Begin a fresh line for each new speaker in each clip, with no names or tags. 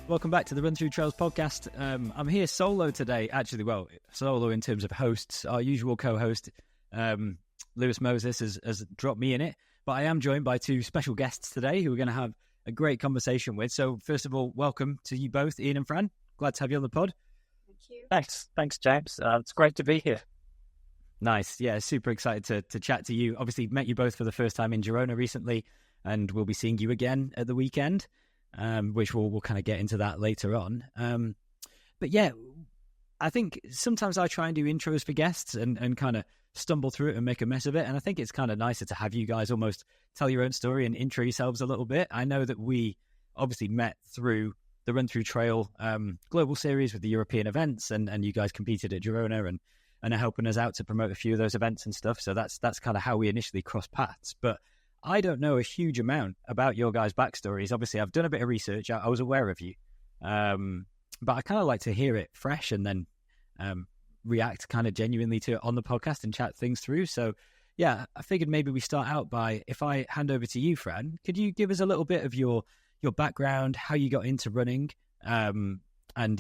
Welcome back to the RunThrough Trails podcast. I'm here solo today. Actually, well, solo in terms of hosts. Our usual co-host, Lewis Moses, has dropped me in it. But I am joined by two special guests today who we're going to have a great conversation with. So first of all, welcome to you both, Ian and Fran. Glad to have you on the pod.
Thank you.
Thanks, James. It's great to be here.
Nice. Yeah, super excited to chat to you. Obviously, met you both for the first time in Girona recently, and we'll be seeing you again at the weekend. Which we'll kind of get into that later on. But yeah, I think sometimes I try and do intros for guests and kind of stumble through it and make a mess of it. And I think it's kind of nicer to have you guys almost tell your own story and intro yourselves a little bit. I know that we obviously met through the RunThrough Trail global series with the European events, and you guys competed at Girona and are helping us out to promote a few of those events and stuff. So that's kind of how we initially crossed paths. But I don't know a huge amount about your guys' backstories. Obviously, I've done a bit of research. I was aware of you. But I kind of like to hear it fresh and then react kind of genuinely to it on the podcast and chat things through. So, yeah, I figured maybe we start out by, if I hand over to you, Fran, could you give us a little bit of your background, how you got into running, and,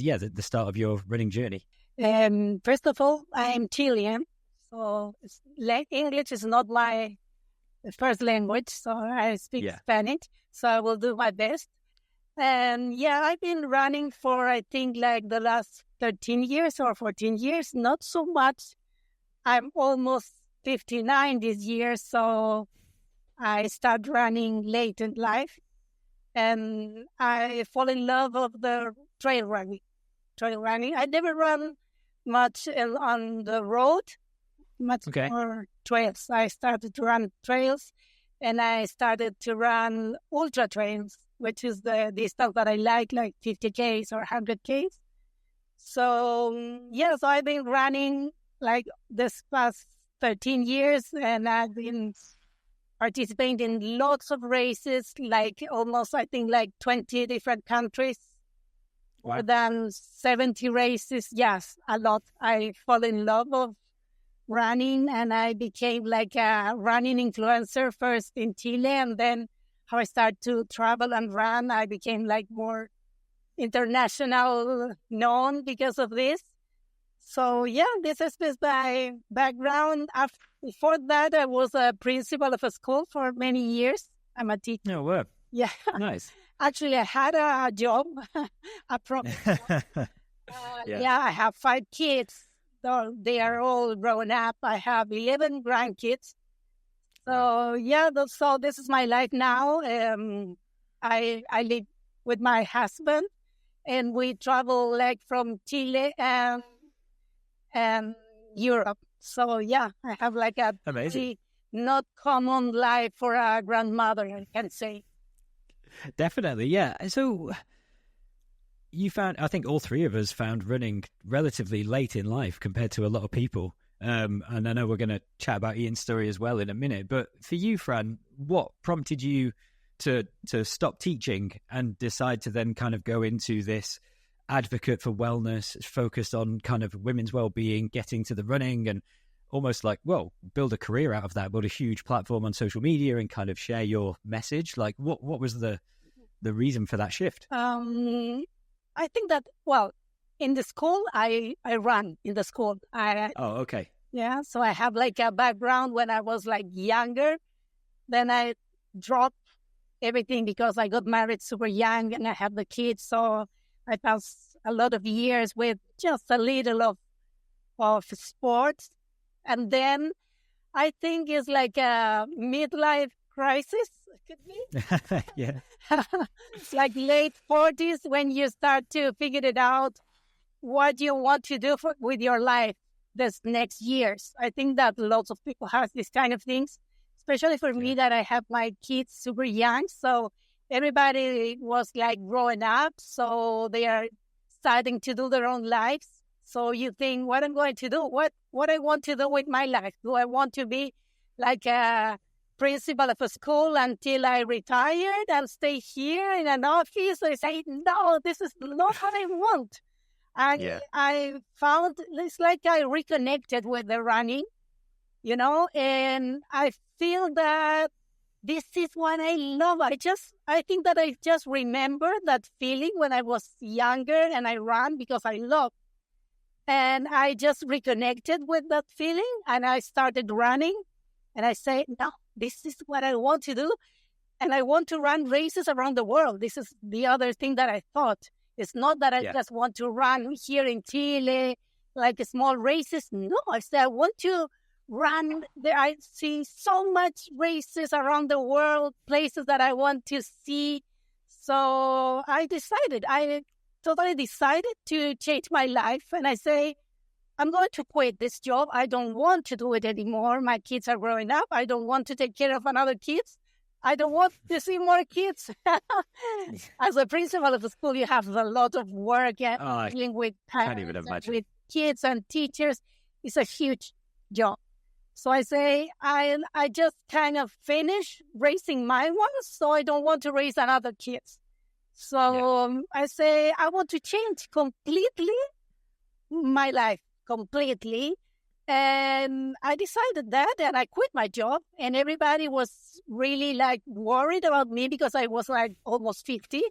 yeah, the start of your running journey?
First of all, I am Chilean, so English is not my first language, so I speak Spanish, so I will do my best. And yeah, I've been running for, I think, like the last 13 years or 14 years, not so much. I'm almost 59 this year, so I started running late in life, and I fall in love of the trail running. I never run much on the road, much more trails. I started to run trails, and I started to run ultra trails, which is the distance that I like 50Ks or 100Ks. So, so I've been running like this past 13 years, and I've been participating in lots of races, like almost, I think, like 20 different countries.
Wow.
More than 70 races. Yes, a lot. I fall in love of running, and I became like a running influencer first in Chile, and then how I started to travel and run, I became like more international known because of this. So yeah, this is my background. Before that, I was a principal of a school for many years. I'm a teacher.
No way.
Yeah.
Nice.
Actually, I had a job, a proper job. I have 5 kids. So they are all grown up. I have 11 grandkids. So so this is my life now. I live with my husband, and we travel like from Chile and Europe. So I have like a
amazing,
not common life for a grandmother, I can say.
Definitely, yeah. So you found, I think all three of us found running relatively late in life compared to a lot of people. And I know we're going to chat about Ian's story as well in a minute. But for you, Fran, what prompted you to stop teaching and decide to then kind of go into this advocate for wellness, focused on kind of women's well-being, getting to the running, and almost like, well, build a career out of that, build a huge platform on social media and kind of share your message? Like, what was the reason for that shift?
I think that, well, in the school, I ran in the school.
Okay.
Yeah, so I have like a background when I was like younger. Then I dropped everything because I got married super young and I had the kids. So I passed a lot of years with just a little of sports. And then I think it's like a midlife crisis. Could be.
Yeah.
It's like late 40s when you start to figure it out what you want to do with your life this next years. I think that lots of people have these kind of things, especially for me that I have my kids super young. So everybody was like growing up. So they are starting to do their own lives. So you think, what I'm going to do? What I want to do with my life? Do I want to be like a principal of a school until I retired and stay here in an office? I say, no, this is not what I want. And I found it's like I reconnected with the running, and I feel that this is what I love. I think that I just remember that feeling when I was younger and I ran because I love. And I just reconnected with that feeling and I started running. And I say, no, this is what I want to do. And I want to run races around the world. This is the other thing that I thought. It's not that I just want to run here in Chile, like small races. No, I said I want to run there. I see so much races around the world, places that I want to see. So I totally decided to change my life. And I say, I'm going to quit this job. I don't want to do it anymore. My kids are growing up. I don't want to take care of another kids. I don't want to see more kids. As a principal of the school, you have a lot of work dealing with parents, with kids and teachers. It's a huge job. So I say, I just kind of finished raising my ones, so I don't want to raise another kids. So I say, I want to change completely my life, completely. And I decided that, and I quit my job. And everybody was really like worried about me because I was like almost 50.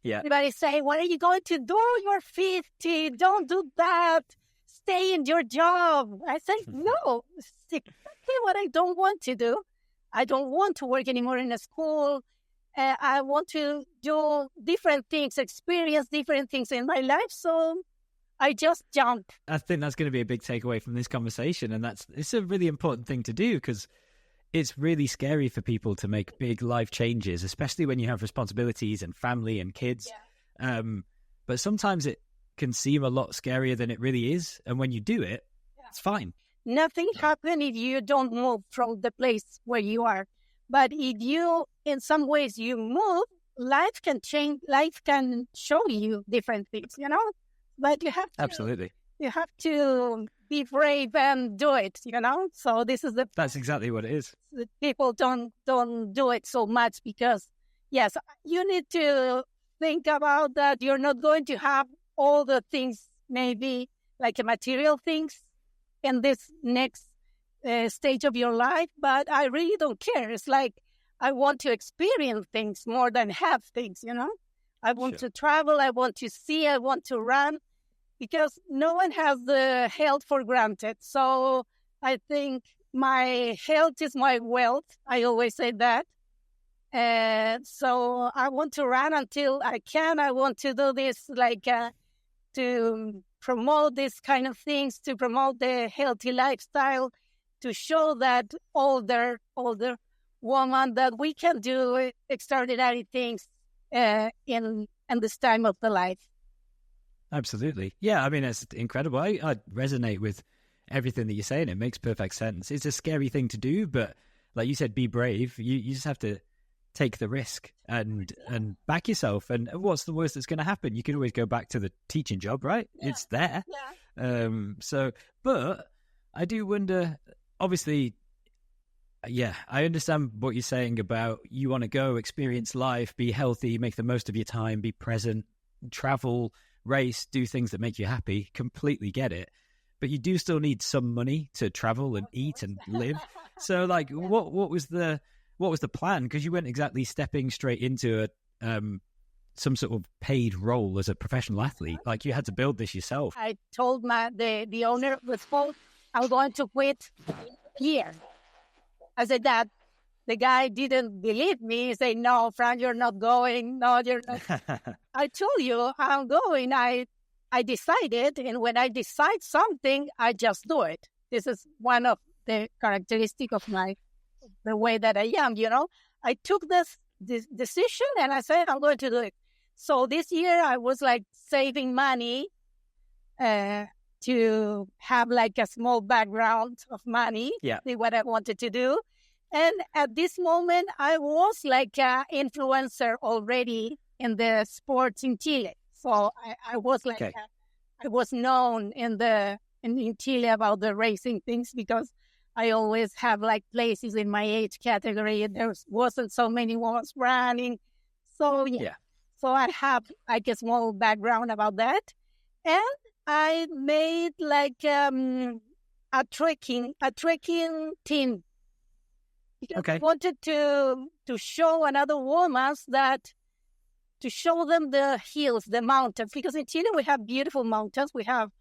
Yeah.
Everybody say, what are you going to do? You're 50. Don't do that. Stay in your job. I said, no, it's exactly what I don't want to do. I don't want to work anymore in a school. I want to do different things, experience different things in my life. So I just jumped.
I think that's going to be a big takeaway from this conversation. And it's a really important thing to do because it's really scary for people to make big life changes, especially when you have responsibilities and family and kids. Yeah. But sometimes it can seem a lot scarier than it really is. And when you do it, it's fine.
Nothing happens if you don't move from the place where you are. But if you, in some ways, you move, life can change. Life can show you different things, But you have to,
absolutely.
You have to be brave and do it, So this is
that's exactly what it is.
People don't do it so much because, yes, you need to think about that. You're not going to have all the things, maybe like material things, in this next stage of your life. But I really don't care. It's like I want to experience things more than have things, I want to travel. I want to see. I want to run. Because no one has the health for granted. So I think my health is my wealth. I always say that. So I want to run until I can. I want to do this to promote this kind of things, to promote the healthy lifestyle, to show that older woman that we can do extraordinary things in this time of the life.
Absolutely. Yeah, I mean, it's incredible. I resonate with everything that you're saying. It makes perfect sense. It's a scary thing to do, but like you said, be brave. You just have to take the risk and back yourself. And what's the worst that's going to happen? You can always go back to the teaching job, right? Yeah. It's there. Yeah. But I do wonder, obviously, I understand what you're saying about you want to go experience life, be healthy, make the most of your time, be present, travel, race, do things that make you happy. Completely get it. But you do still need some money to travel and eat and live. So like what was the plan? Because you weren't exactly stepping straight into some sort of paid role as a professional athlete. Like you had to build this yourself.
I told the owner of the sport, I'm going to quit here. I said that. The guy didn't believe me. He said, no, Fran, you're not going. No, you're not. I told you I'm going. I decided, and when I decide something, I just do it. This is one of the characteristics of the way that I am, I took this decision and I said, I'm going to do it. So this year I was like saving money to have like a small background of money, see what I wanted to do. And at this moment, I was like an influencer already in the sports in Chile. So I was like, I was known in Chile about the racing things because I always have like places in my age category. There wasn't so many ones running. So so I have like a small background about that. And I made like a trekking team. Because I wanted to show another woman to show them the hills, the mountains. Because in Chile, we have beautiful mountains. We have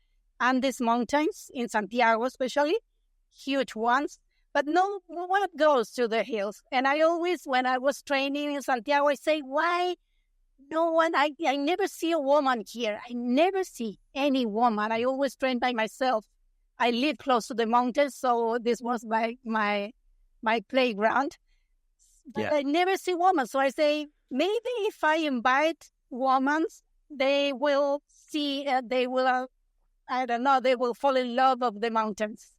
Andes Mountains in Santiago, especially, huge ones. But no one goes to the hills. And I always, when I was training in Santiago, I say, why no one? I never see a woman here. I never see any woman. I always train by myself. I live close to the mountains, so this was my playground. But I never see women. So I say, maybe if I invite women, they will see, they will fall in love of the mountains.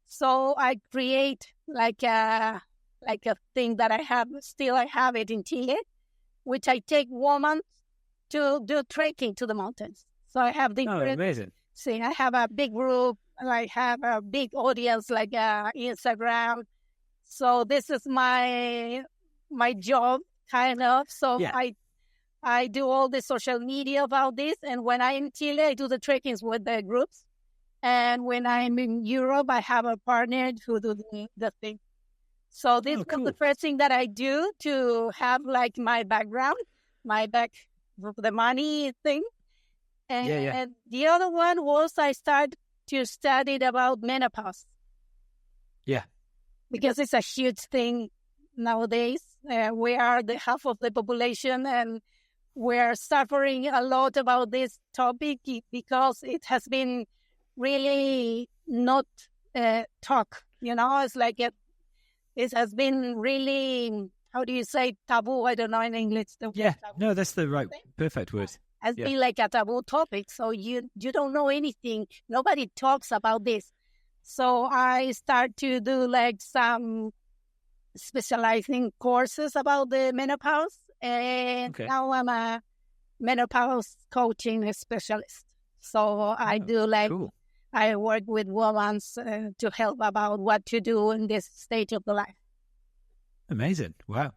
So I create like a thing that I have it in Chile, which I take women to do trekking to the mountains. So I have
amazing.
See, I have a big group. I have a big audience, like Instagram. So this is my job, kind of. So I do all the social media about this. And when I'm in Chile, I do the trekkings with the groups. And when I'm in Europe, I have a partner who do the thing. So this was the first thing that I do to have like my background, the money thing. And the other one was I started to study about menopause.
Yeah.
Because it's a huge thing nowadays. We are the half of the population, and we're suffering a lot about this topic because it has been really not talk. It's like it has been really, how do you say, taboo? I don't know in English.
No, that's the right, perfect word.
Has been like a taboo topic. So you don't know anything. Nobody talks about this. So I start to do like some specializing courses about the menopause. And now I'm a menopause coaching specialist. So I do I work with women to help about what to do in this stage of the life.
Amazing. Wow.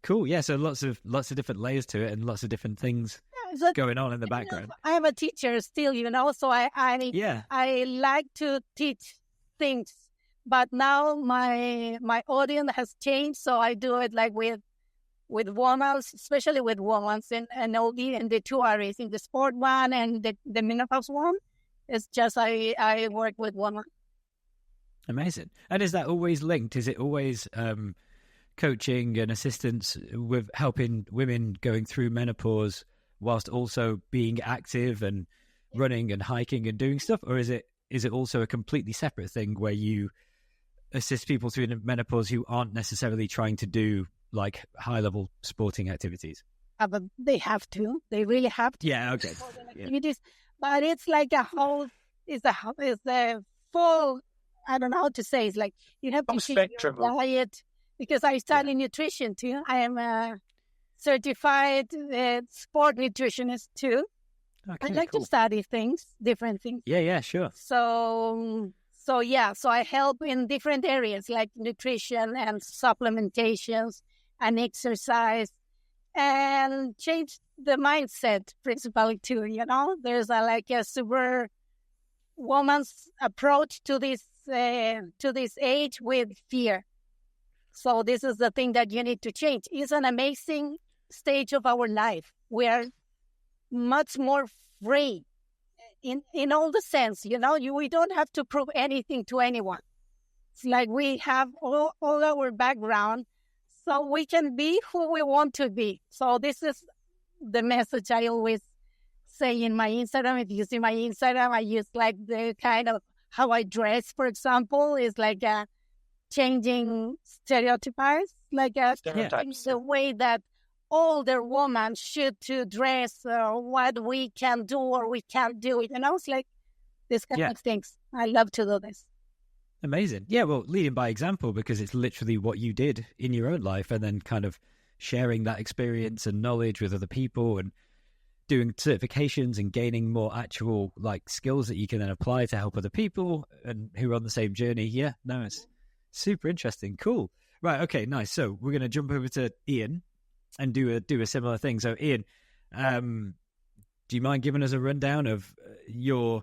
Cool. Yeah. So lots of different layers to it and lots of different things going on in the background.
I am a teacher still, so I like to teach things, but now my audience has changed. So I do it like with women, especially with women, and only in the two areas, in the sport one and the menopause one. It's just I work with women.
Amazing. And is that always linked? Is it always coaching and assistance with helping women going through menopause whilst also being active and running and hiking and doing stuff? Or is it also a completely separate thing where you assist people through menopause who aren't necessarily trying to do like high-level sporting activities?
But they have to. They really have to.
Yeah, okay.
Activities. But it's like a full, I don't know how to say. It's like you have to change your diet. Because I study nutrition too. I am a certified sport nutritionist too. I like to study different things.
Yeah, sure.
So I help in different areas like nutrition and supplementations and exercise and change the mindset principally too. There's a super woman's approach to this age with fear. So this is the thing that you need to change. It's an amazing stage of our life. We are much more free in all the sense, we don't have to prove anything to anyone. It's like we have all our background, so we can be who we want to be. So this is the message I always say in my Instagram. If you see my Instagram, I use like the kind of how I dress, for example, is like a changing stereotypes, like the way that older women should to dress, what we can do or we can't do it. And I was like, this kind of things. I love to do this.
Amazing. Yeah, well, leading by example, because it's literally what you did in your own life, and then kind of sharing that experience and knowledge with other people and doing certifications and gaining more actual like skills that you can then apply to help other people and who are on the same journey. Yeah, no, it's super interesting. Cool. Right. Okay, nice. So we're going to jump over to Ian and do a similar thing. So Ian, do you mind giving us a rundown of your,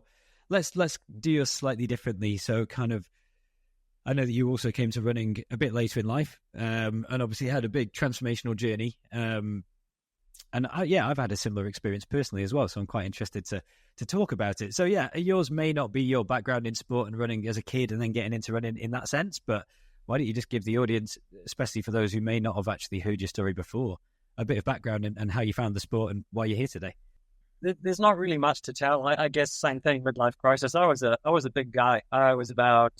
let's do yours slightly differently. So kind of, I know that you also came to running a bit later in life, and obviously had a big transformational journey. I've had a similar experience personally as well, so I'm quite interested to talk about it. So yeah, yours may not be your background in sport and running as a kid and then getting into running in that sense, but why don't you just give the audience, especially for those who may not have actually heard your story before, a bit of background and how you found the sport and why you're here today?
There's not really much to tell. I guess same thing, midlife crisis. I was a big guy. I was about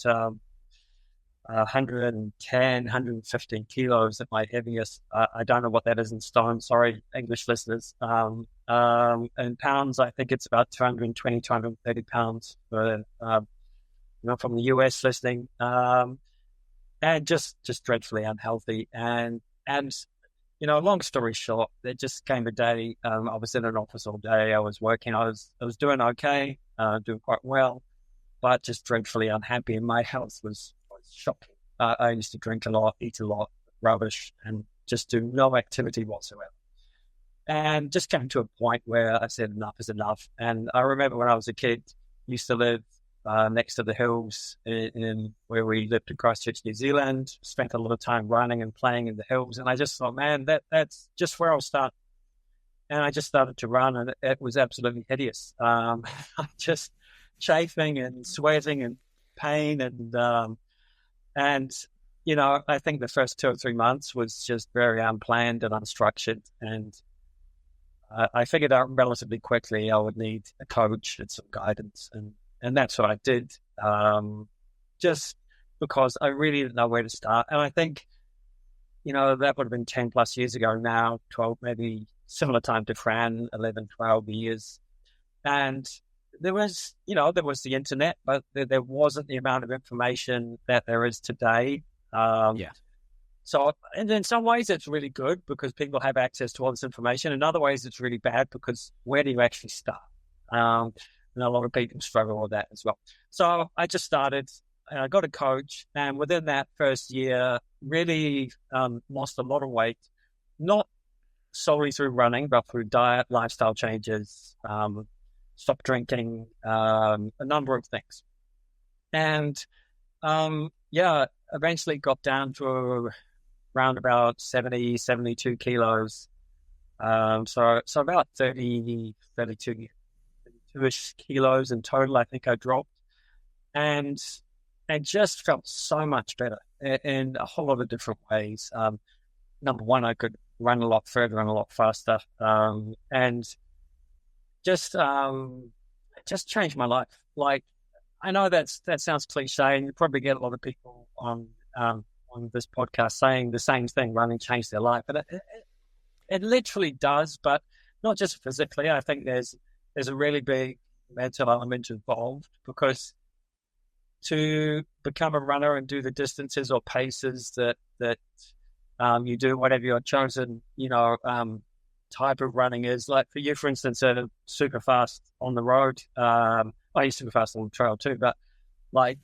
110, 115 kilos at my heaviest. I don't know what that is in stone. Sorry, English listeners. In pounds, I think it's about 220, 230 pounds for, from the US listening. And just dreadfully unhealthy. And long story short, there just came a day. I was in an office all day. I was working. I was doing okay, doing quite well, but just dreadfully unhappy. And my health was shocking. I used to drink a lot, eat a lot, rubbish, and just do no activity whatsoever. And just came to a point where I said enough is enough. And I remember when I was a kid, used to live next to the hills in where we lived in Christchurch, New Zealand. Spent a lot of time running and playing in the hills, and I just thought, man, that's just where I'll start. And I just started to run, and it was absolutely hideous. Just chafing and sweating and pain, and I think the first 2 or 3 months was just very unplanned and unstructured, and I figured out relatively quickly I would need a coach and some guidance, and that's what I did, just because I really didn't know where to start. And I think, that would have been 10 plus years ago now, 12, maybe similar time to Fran, 11, 12 years. And there was the internet, but there wasn't the amount of information that there is today. So, and in some ways it's really good because people have access to all this information. In other ways it's really bad because where do you actually start? And a lot of people struggle with that as well. So I just started, and I got a coach, and within that first year, really lost a lot of weight, not solely through running, but through diet, lifestyle changes, stopped drinking, a number of things. And eventually got down to around about 70, 72 kilos. So about 32 kilos in total, I think I dropped, and just felt so much better in a whole lot of different ways. Number one, I could run a lot further and a lot faster, and just changed my life. Like, I know that sounds cliche, and you probably get a lot of people on this podcast saying the same thing: running changed their life, but it literally does. But not just physically. I think there's a really big mental element involved, because to become a runner and do the distances or paces that you do, whatever your chosen, type of running is. Like for you, for instance, super fast on the road. I used super fast on the trail too, but I'm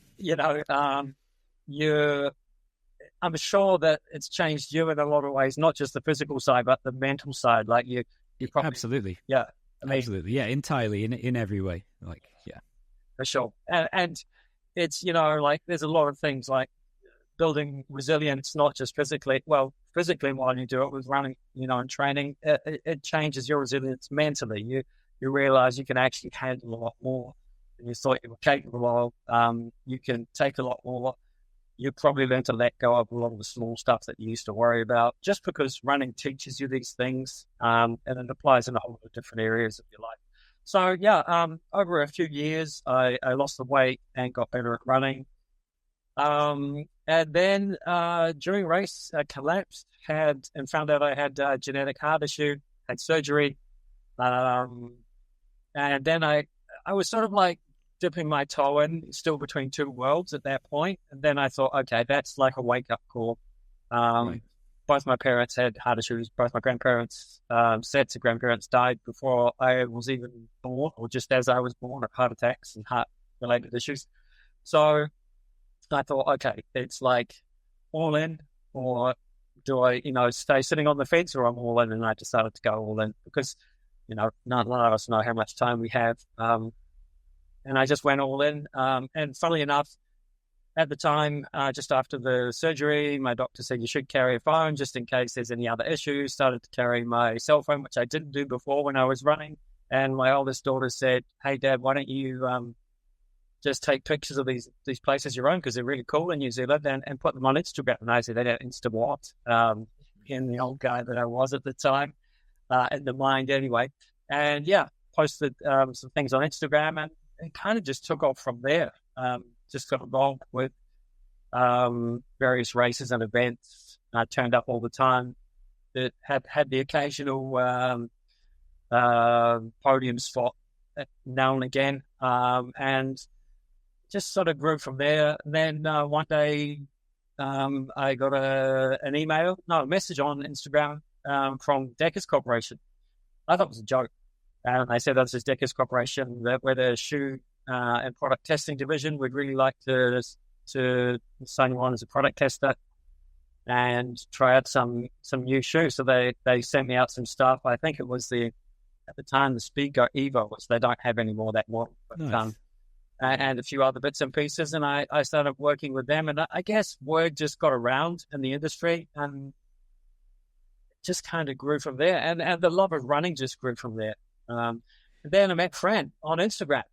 sure that it's changed you in a lot of ways, not just the physical side, but the mental side. Like you probably,
absolutely,
yeah.
Absolutely, yeah, entirely in every way,
for sure. And it's there's a lot of things like building resilience, not just physically. Well, physically while you do it with running, and training, it changes your resilience mentally. You realize you can actually handle a lot more than you thought you were capable of. You can take a lot more. You probably learn to let go of a lot of the small stuff that you used to worry about, just because running teaches you these things, and it applies in a whole lot of different areas of your life. So over a few years, I lost the weight and got better at running. And then during race, I collapsed, and found out I had a genetic heart issue, had surgery. And then I was sort of like dipping my toe in, still between two worlds at that point. And then I thought, okay, that's like a wake-up call. Right. Both my parents had heart issues. Both my grandparents, sets of grandparents, died before I was even born, or just as I was born, of heart attacks and heart-related issues. So I thought, okay, it's like all in, or do I, stay sitting on the fence, or I'm all in? And I decided to go all in because, none of us know how much time we have. And I just went all in. And funnily enough, at the time, just after the surgery, my doctor said you should carry a phone just in case there's any other issues. Started to carry my cell phone, which I didn't do before when I was running. And my oldest daughter said, "Hey, Dad, why don't you just take pictures of these places you're on because they're really cool in New Zealand and put them on Instagram?" And I said, "They don't Insta what?" In the old guy that I was at the time, in the mind anyway. And posted some things on Instagram, and it kind of just took off from there. Just got involved with various races and events. I turned up all the time. That had the occasional podium spot now and again, and just sort of grew from there. And then one day I got a message on Instagram from Deckers Corporation. I thought it was a joke. And they said, "This is Deckers Corporation. We're the shoe and product testing division. We'd really like to sign you on as a product tester and try out some new shoes." So they sent me out some stuff. I think it was at the time the Speedgo Evo, which they don't have anymore that model, but,
nice.
And a few other bits and pieces. And I started working with them, and I guess word just got around in the industry, and just kind of grew from there. And the love of running just grew from there. And then I met Fran on Instagram,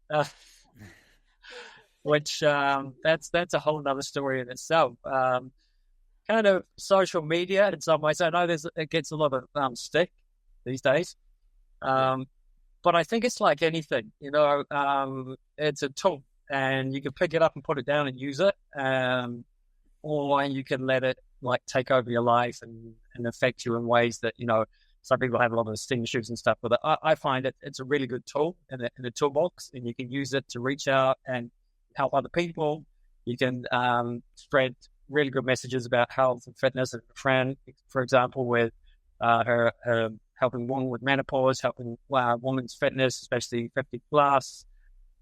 which that's a whole other story in itself. Kind of social media in some ways. I know it gets a lot of stick these days, but I think it's like anything. It's a tool, and you can pick it up and put it down and use it, or you can let it like take over your life and affect you in ways that some people have a lot of sting shoes and stuff with it. I find it's a really good tool in a toolbox, and you can use it to reach out and help other people. You can spread really good messages about health and fitness. And Fran, for example, with her helping women with menopause, helping women's fitness, especially 50 plus,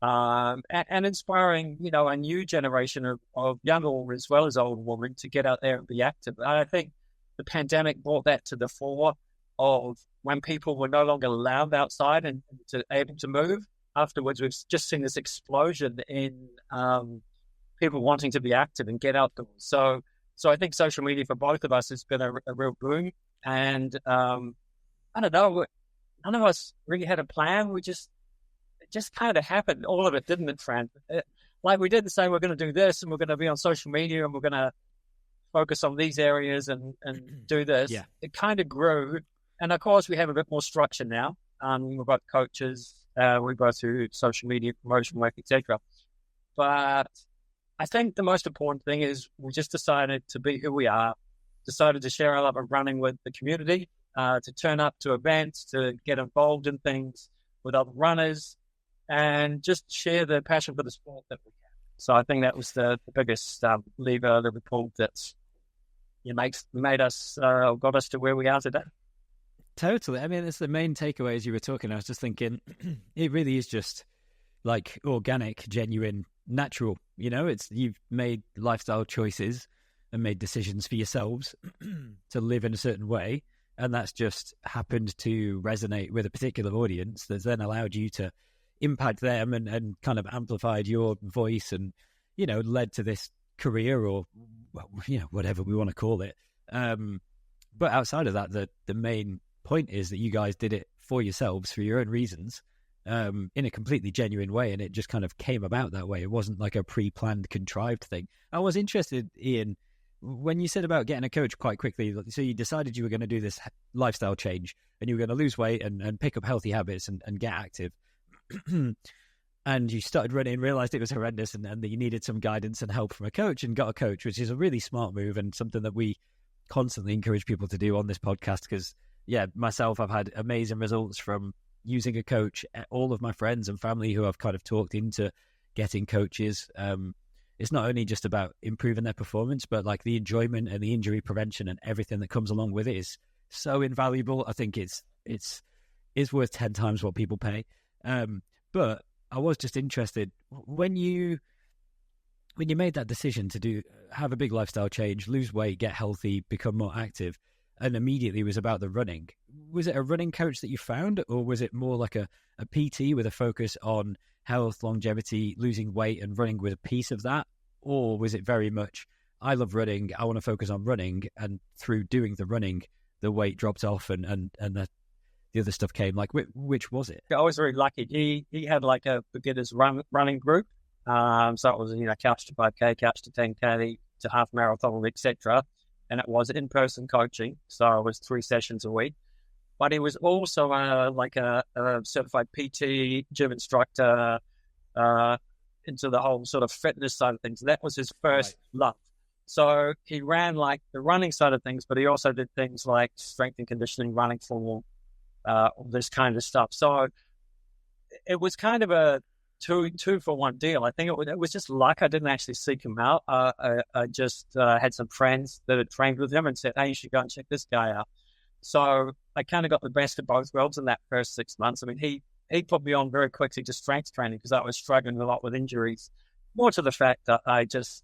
and inspiring, a new generation of younger as well as older women to get out there and be active. I think the pandemic brought that to the fore of when people were no longer allowed outside and able to move. Afterwards, we've just seen this explosion in people wanting to be active and get outdoors. So I think social media for both of us has been a real boom. And I don't know, none of us really had a plan. It just kind of happened. All of it, didn't it, Fran? Like we didn't say we're going to do this and we're going to be on social media and we're going to focus on these areas and do this.
Yeah.
It kind of grew. And of course, we have a bit more structure now. We're both coaches. We both do social media promotion work, etc. But I think the most important thing is we just decided to be who we are, decided to share our love of running with the community, to turn up to events, to get involved in things with other runners, and just share the passion for the sport that we have. So I think that was the biggest lever that we pulled that's made us, got us to where we are today.
Totally. I mean, it's the main takeaway as you were talking. I was just thinking, it really is just like organic, genuine, natural. You've made lifestyle choices and made decisions for yourselves to live in a certain way. And that's just happened to resonate with a particular audience that's then allowed you to impact them and kind of amplified your voice and, led to this career or, whatever we want to call it. But outside of that, the main point is that you guys did it for yourselves, for your own reasons, in a completely genuine way. And it just kind of came about that way. It wasn't like a pre-planned, contrived thing. I was interested, Ian, when you said about getting a coach quite quickly, so you decided you were going to do this lifestyle change and you were going to lose weight and pick up healthy habits and get active. And you started running, realized it was horrendous and that you needed some guidance and help from a coach and got a coach, which is a really smart move and something that we constantly encourage people to do on this podcast. Because, myself, I've had amazing results from using a coach. All of my friends and family who I've kind of talked into getting coaches. It's not only just about improving their performance, but like the enjoyment and the injury prevention and everything that comes along with it is so invaluable. I think it's worth 10 times what people pay. But I was just interested when you made that decision to have a big lifestyle change, lose weight, get healthy, become more active, and immediately was about the running. Was it a running coach that you found, or was it more like a PT with a focus on health, longevity, losing weight, and running with a piece of that? or was it very much, I love running, I want to focus on running, and through doing the running, the weight dropped off and the other stuff came? Like, which was it?
I was very lucky. He had like a beginners running group. So it was, couch to 5K, couch to 10K, to half marathon, etc. And it was in-person coaching. So it was 3 sessions a week. But he was also a certified PT, gym instructor, into the whole sort of fitness side of things. That was his first love. So he ran like the running side of things, but he also did things like strength and conditioning, running form, all this kind of stuff. So it was kind of a two for one deal. I think it was just luck. I didn't actually seek him out. I just had some friends that had trained with him and said, hey, you should go and check this guy out. So I kind of got the best of both worlds in that first 6 months. I mean, he put me on very quickly to strength training because I was struggling a lot with injuries, more to the fact that I just,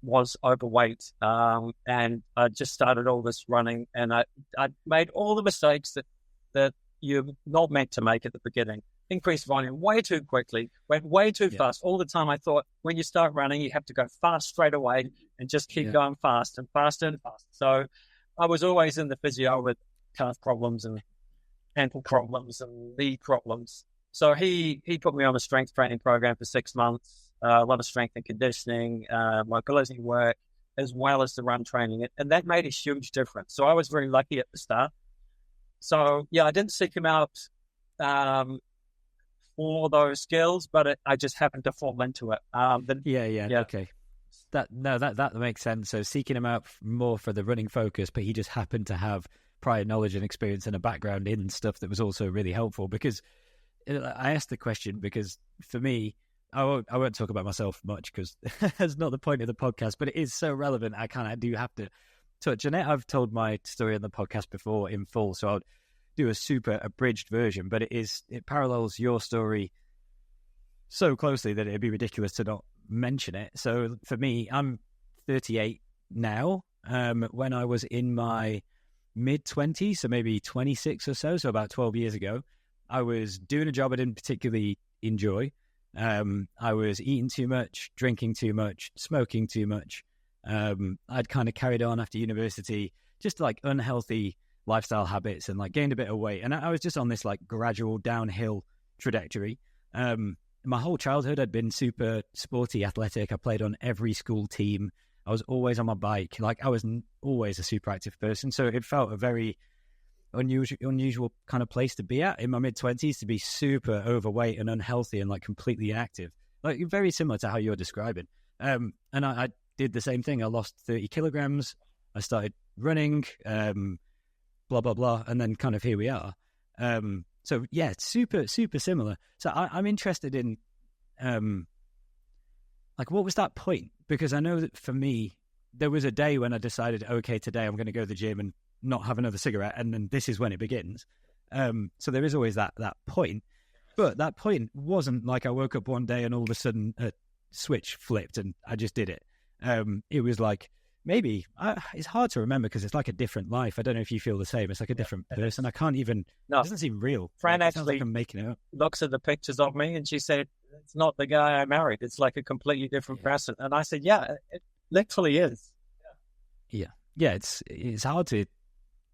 was overweight. And I just started all this running, and I made all the mistakes that you're not meant to make at the beginning. Increased volume way too quickly, went way too fast. All the time I thought when you start running, you have to go fast straight away and just keep going fast and faster and faster. So I was always in the physio with calf problems and ankle problems and knee problems. So he put me on a strength training program for 6 months, a lot of strength and conditioning, mobility work, as well as the run training. And that made a huge difference. So I was very lucky at the start. So, I didn't seek him out for those skills, but I just happened to fall into it.
Okay. That makes sense. So seeking him out more for the running focus, but he just happened to have prior knowledge and experience and a background in stuff that was also really helpful. Because I asked the question because for me, I won't talk about myself much because that's not the point of the podcast, but it is so relevant. I do have to touch on it. I've told my story on the podcast before in full, so I'll do a super abridged version, but it parallels your story so closely that it'd be ridiculous to not mention it. So for me, I'm 38 now. When I was in my mid-20s, so maybe 26 or so about 12 years ago, I was doing a job I didn't particularly enjoy. I was eating too much, drinking too much, smoking too much. I'd kind of carried on after university, just like unhealthy lifestyle habits, and like gained a bit of weight. And I was just on this like gradual downhill trajectory. My whole childhood, I'd been super sporty, athletic. I played on every school team. I was always on my bike. Like I was always a super active person. So it felt a very unusual kind of place to be at in my mid-20s, to be super overweight and unhealthy and like completely inactive. Like very similar to how you're describing. And I did the same thing. I lost 30 kilograms. I started running, blah, blah, blah. And then kind of here we are. So yeah, it's super, super similar. So I'm interested in, like, what was that point? Because I know that for me, there was a day when I decided, okay, today I'm going to go to the gym and not have another cigarette. And then this is when it begins. So there is always that point. But that point wasn't like I woke up one day and all of a sudden a switch flipped and I just did it. It was like, maybe it's hard to remember because it's like a different life. I don't know if you feel the same. It's like a different person. I can't even, it doesn't seem real.
Fran
like,
actually
like I'm making it up.
Looks at the pictures of me and she said, it's not the guy I married. It's like a completely different person. And I said, yeah, it literally is.
Yeah. It's hard to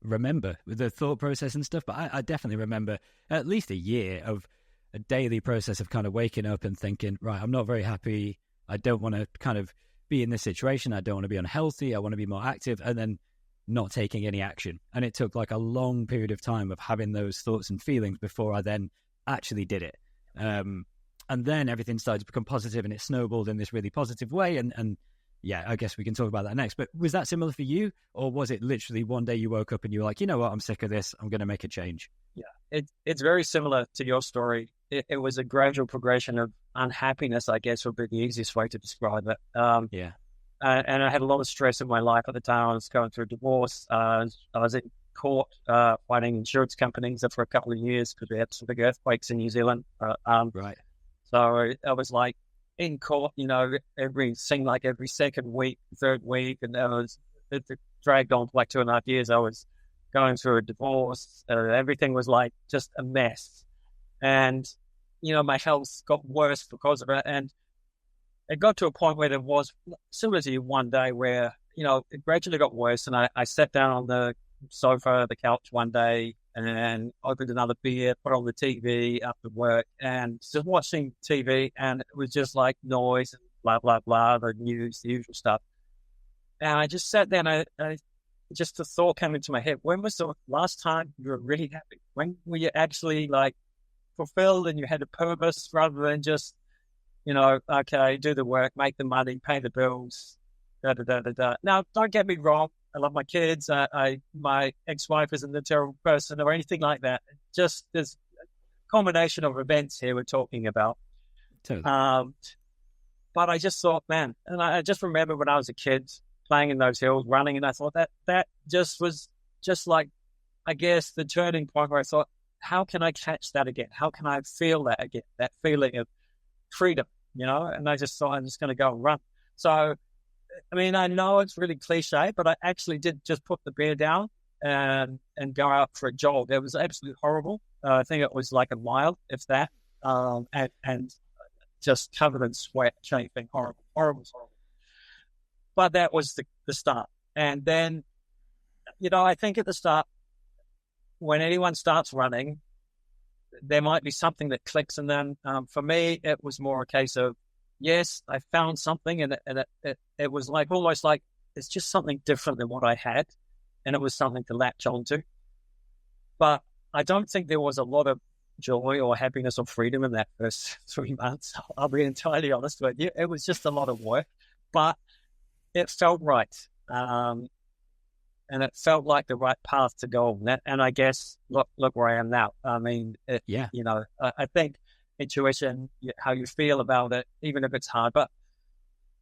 remember the thought process and stuff, but I definitely remember at least a year of a daily process of kind of waking up and thinking, right, I'm not very happy. I don't want to kind of be in this situation. I don't want to be unhealthy. I want to be more active, and then not taking any action. And it took like a long period of time of having those thoughts and feelings before I then actually did it. And then everything started to become positive and it snowballed in this really positive way. And yeah, I guess we can talk about that next. But was that similar for you? Or was it literally one day you woke up and you were like, you know what, I'm sick of this. I'm going to make a change.
Yeah, it's very similar to your story. It was a gradual progression of unhappiness, I guess, would be the easiest way to describe it. And I had a lot of stress in my life at the time. I was going through a divorce. I was in court fighting insurance companies for a couple of years because we had some big earthquakes in New Zealand.
Right.
So I was like in court, every second week, third week, and it dragged on for like 2.5 years. I was going through a divorce. Everything was like just a mess. And, my health got worse because of it. And it got to a point where there was, similar to you, one day where, it gradually got worse. And I sat down on the sofa, the couch one day, and opened another beer, put on the TV after work, and just watching TV. And it was just like noise and blah, blah, blah, the news, the usual stuff. And I just sat there and just the thought came into my head, when was the last time you were really happy? When were you actually like fulfilled and you had a purpose rather than just, okay, do the work, make the money, pay the bills, da, da, da, da, da. Now, don't get me wrong. I love my kids. My ex-wife isn't a terrible person or anything like that. Just there's a combination of events here we're talking about.
Totally.
But I just thought, man, and I just remember when I was a kid playing in those hills, running, and I thought that just was just like, I guess, the turning point where I thought, how can I catch that again? How can I feel that again? That feeling of freedom, And I just thought I'm just going to go and run. So, I mean, I know it's really cliche, but I actually did just put the beer down and go out for a jog. It was absolutely horrible. I think it was like a mile, if that, and just covered in sweat, chafing, horrible. But that was the start. And then, I think at the start, when anyone starts running, there might be something that clicks in them. For me, it was more a case of, yes, I found something, and it was like almost like it's just something different than what I had, and it was something to latch onto. But I don't think there was a lot of joy or happiness or freedom in that first 3 months. I'll be entirely honest with you. It was just a lot of work, but it felt right. And it felt like the right path to go on that. And I guess, look where I am now. I mean, I think intuition, how you feel about it, even if it's hard, but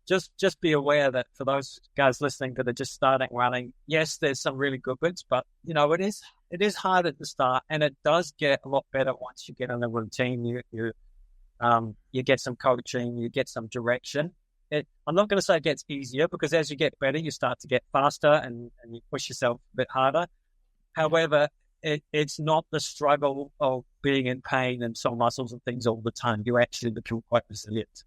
just be aware that for those guys listening that are just starting running, yes, there's some really good bits, but it is hard at the start, and it does get a lot better once you get in a routine. You get some coaching, you get some direction. I'm not going to say it gets easier, because as you get better, you start to get faster and you push yourself a bit harder. However, it's not the struggle of being in pain and sore muscles and things all the time. You actually become quite resilient.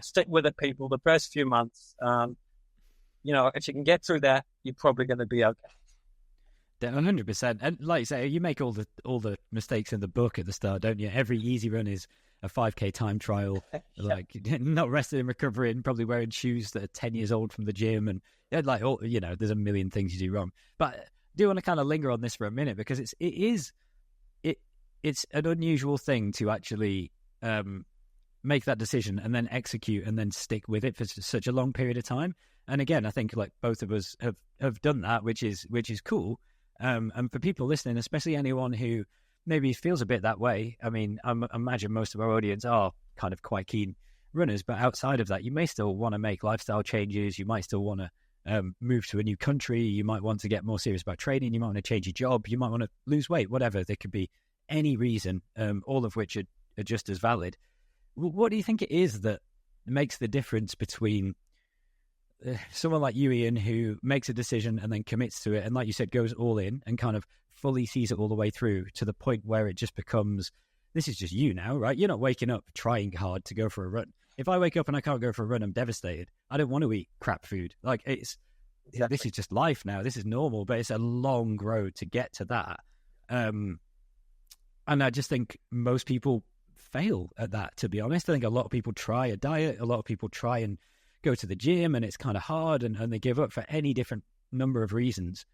Stick with it, people. The first few months, if you can get through that, you're probably going to be okay.
100%. And like you say, you make all the mistakes in the book at the start, don't you? Every easy run is a 5K time trial, like not resting and recovering, probably wearing shoes that are 10 years old from the gym, and there's a million things you do wrong. But I do want to kind of linger on this for a minute, because it's an unusual thing to actually make that decision and then execute and then stick with it for such a long period of time. And again, I think like both of us have done that, which is cool. And for people listening, especially anyone who maybe feels a bit that way. I mean, I imagine most of our audience are kind of quite keen runners, but outside of that, you may still want to make lifestyle changes. You might still want to move to a new country. You might want to get more serious about training. You might want to change your job. You might want to lose weight, whatever. There could be any reason, all of which are just as valid. What do you think it is that makes the difference between someone like you, Ian, who makes a decision and then commits to it, and like you said, goes all in and kind of fully sees it all the way through to the point where it just becomes, this is just you now, right? You're not waking up trying hard to go for a run. If I wake up and I can't go for a run, I'm devastated. I don't want to eat crap food. Like this is just life now. This is normal, but it's a long road to get to that. And I just think most people fail at that, to be honest. I think a lot of people try a diet. A lot of people try and go to the gym, and it's kind of hard, and they give up for any different number of reasons.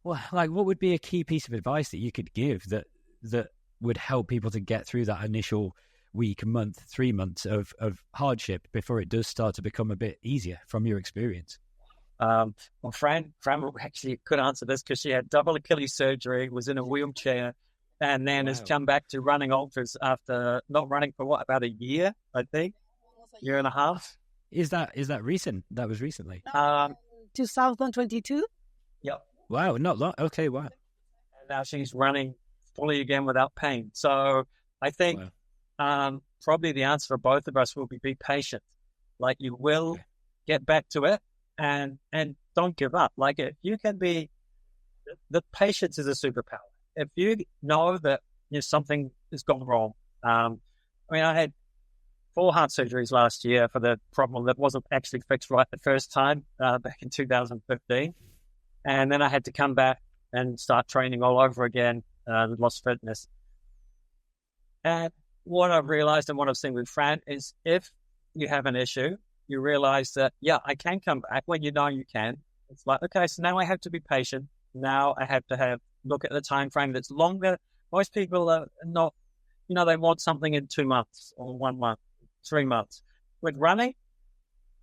Well, like, what would be a key piece of advice that you could give that would help people to get through that initial week, month, 3 months of hardship before it does start to become a bit easier from your experience?
Well, Fran actually could answer this, because she had double Achilles surgery, was in a wheelchair, and then has come back to running ultras after not running for about a year, I think, year and a half.
Is that recent? That was recently.
2022.
Yep.
Wow, not long. Okay, wow.
And now she's running fully again without pain. So I think probably the answer for both of us will be patient. Like, you will get back to it, and don't give up. Like, if you can be, the patience is a superpower. If you know that something has gone wrong, I mean, I had 4 heart surgeries last year for the problem that wasn't actually fixed right the first time back in 2015. And then I had to come back and start training all over again, lost fitness. And what I've realized and what I've seen with Fran is if you have an issue, you realize that, yeah, I can come back when you know you can. It's like, okay, so now I have to be patient. Now I have to look at the time frame that's longer. Most people are not, they want something in 2 months or 1 month, 3 months. With running,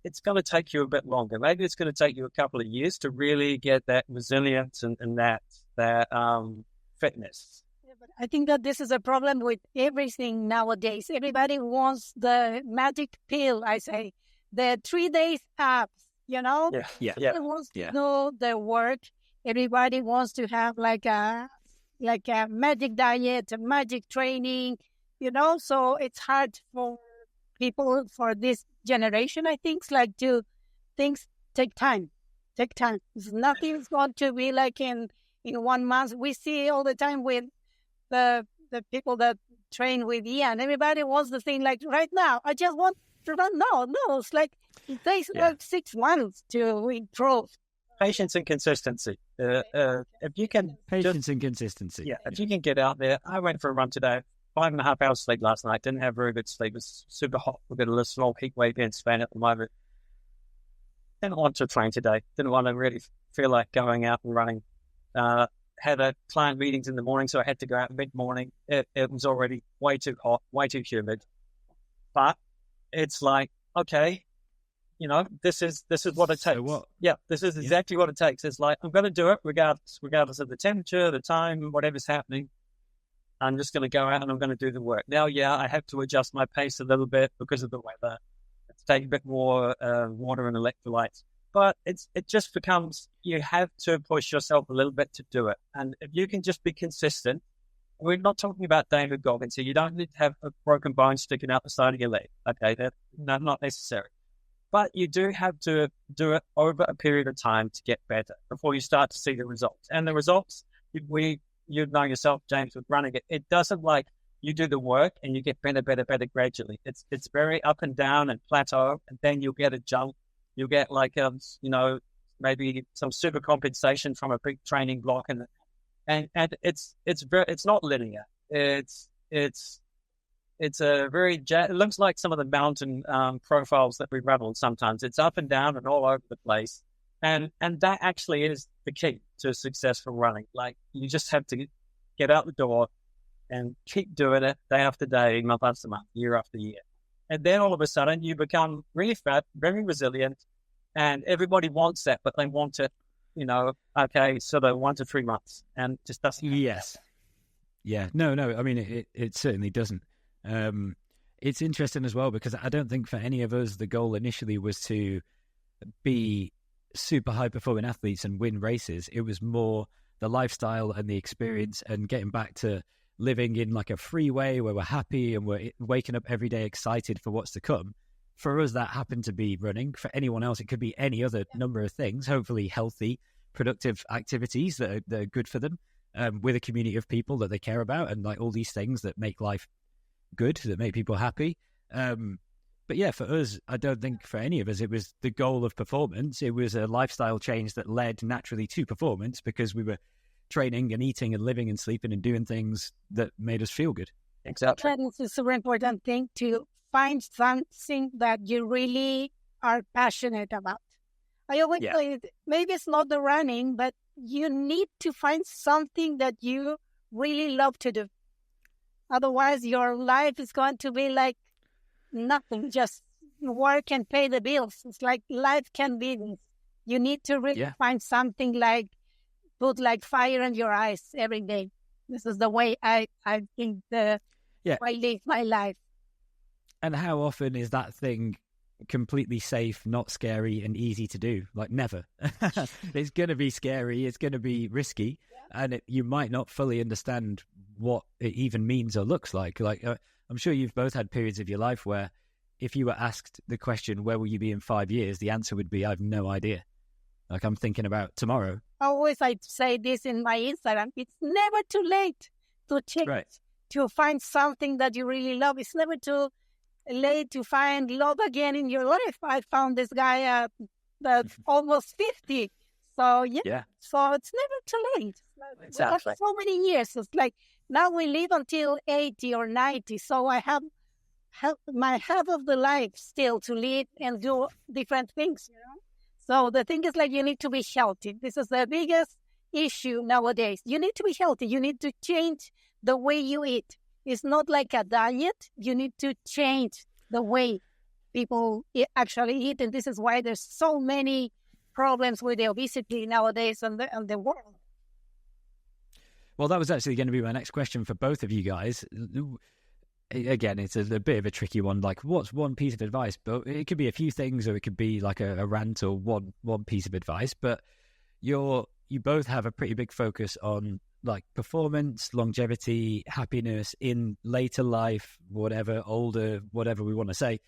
it's going to take you a bit longer. Maybe it's going to take you a couple of years to really get that resilience and that fitness.
Yeah, but I think that this is a problem with everything nowadays. Everybody wants the magic pill, I say, the 3 days abs, Everybody wants to know the work. Everybody wants to have like a magic diet, a magic training, so it's hard for people for this generation, I think, things take time. Nothing's going to be like in 1 month. We see all the time with the people that train with Ian. Everybody wants the thing like right now. I just want to run. No, it's like it takes like 6 months to improve.
Patience and consistency. If you can
and consistency.
Yeah, if you can get out there. I went for a run today. 5.5 hours sleep last night. Didn't have very good sleep. It was super hot. We've got a small heat wave in Spain at the moment. Didn't want to train today. Didn't want to really feel like going out and running. Had a client meetings in the morning, so I had to go out mid-morning. It was already way too hot, way too humid. But it's like, okay, this is what it takes.
So
this is exactly what it takes. It's like, I'm going to do it regardless of the temperature, the time, whatever's happening. I'm just going to go out and I'm going to do the work. Now, I have to adjust my pace a little bit because of the weather. It's take a bit more water and electrolytes. But it just becomes, you have to push yourself a little bit to do it. And if you can just be consistent, we're not talking about David Goggins here. You don't need to have a broken bone sticking out the side of your leg. Okay, that's not necessary. But you do have to do it over a period of time to get better before you start to see the results. And the results, you know yourself, James, with running it. It doesn't like you do the work and you get better gradually. It's very up and down and plateau, and then you'll get a jump. You'll get like maybe some super compensation from a big training block, and it's not linear. It's a very it looks like some of the mountain profiles that we run on. Sometimes it's up and down and all over the place. And that actually is the key to successful running. Like, you just have to get out the door and keep doing it day after day, month after month, year after year. And then all of a sudden you become really fat, very resilient, and everybody wants that, but they want it, sort of 1 to 3 months, and it just doesn't happen.
Yes. Yeah. No. I mean, it certainly doesn't. It's interesting as well, because I don't think for any of us the goal initially was to be super high performing athletes and win races. It was more the lifestyle and the experience and getting back to living in like a free way where we're happy and we're waking up every day excited for what's to come. For us, that happened to be running. For anyone else, it could be any other number of things, hopefully healthy, productive activities that are good for them, with a community of people that they care about, and like all these things that make life good, that make people happy. But yeah, for us, I don't think for any of us it was the goal of performance. It was a lifestyle change that led naturally to performance, because we were training and eating and living and sleeping and doing things that made us feel good.
Exactly.
It's a super important thing to find something that you really are passionate about. I always say, maybe it's not the running, but you need to find something that you really love to do. Otherwise, your life is going to be like nothing, just work and pay the bills. It's like life can be this. You need to really find something like put like fire in your eyes every day. This is the way I think I live my life.
And how often is that thing completely safe, not scary, and easy to do? Like, never. It's going to be scary. It's going to be risky. And you might not fully understand what it even means or looks like. Like, I'm sure you've both had periods of your life where if you were asked the question, where will you be in 5 years? The answer would be, I have no idea. Like, I'm thinking about tomorrow.
Always I say this in my Instagram. It's never too late to change, to find something that you really love. It's never too late to find love again in your life. I found this guy that's almost 50. So, so it's never too late.
Exactly.
We have so many years. It's like now we live until 80 or 90. So I have my half of the life still to live and do different things, you know? So the thing is, like, you need to be healthy. This is the biggest issue nowadays. You need to be healthy. You need to change the way you eat. It's not like a diet. You need to change the way people actually eat. And this is why there's so many problems with the obesity nowadays in the world.
Well, that was actually going to be my next question for both of you guys. Again, it's a bit of a tricky one. Like, what's one piece of advice? But it could be a few things, or it could be like a rant or one piece of advice. But you both have a pretty big focus on like performance, longevity, happiness in later life, whatever, older, whatever we want to say,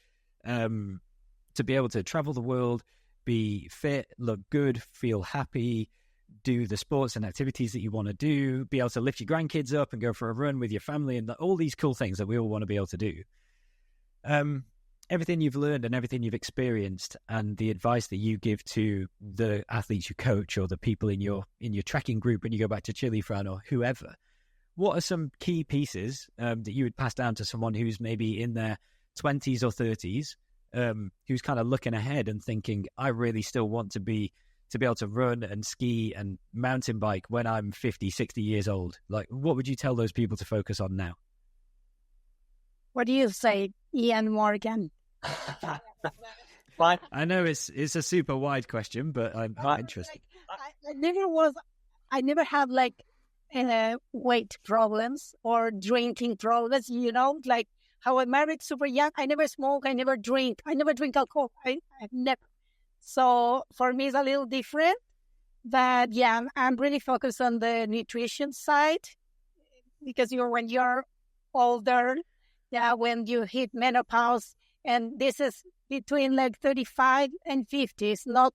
to be able to travel the world, be fit, look good, feel happy, do the sports and activities that you want to do, be able to lift your grandkids up and go for a run with your family, and all these cool things that we all want to be able to do. Everything you've learned and everything you've experienced, and the advice that you give to the athletes you coach or the people in your tracking group when you go back to Chile, Fran, or whoever, what are some key pieces that you would pass down to someone who's maybe in their 20s or 30s, who's kind of looking ahead and thinking, I really still want to be able to run and ski and mountain bike when I'm 50, 60 years old? Like, what would you tell those people to focus on now?
What do you say, Ian Morgan?
Fine.
I know it's a super wide question, but I'm interested.
I never have like weight problems or drinking problems, you know, like how I married super young. I never smoke. I never drink alcohol. I've never. So for me, it's a little different. But yeah, I'm really focused on the nutrition side, because when you're older, when you hit menopause, and this is between like 35 and 50. It's not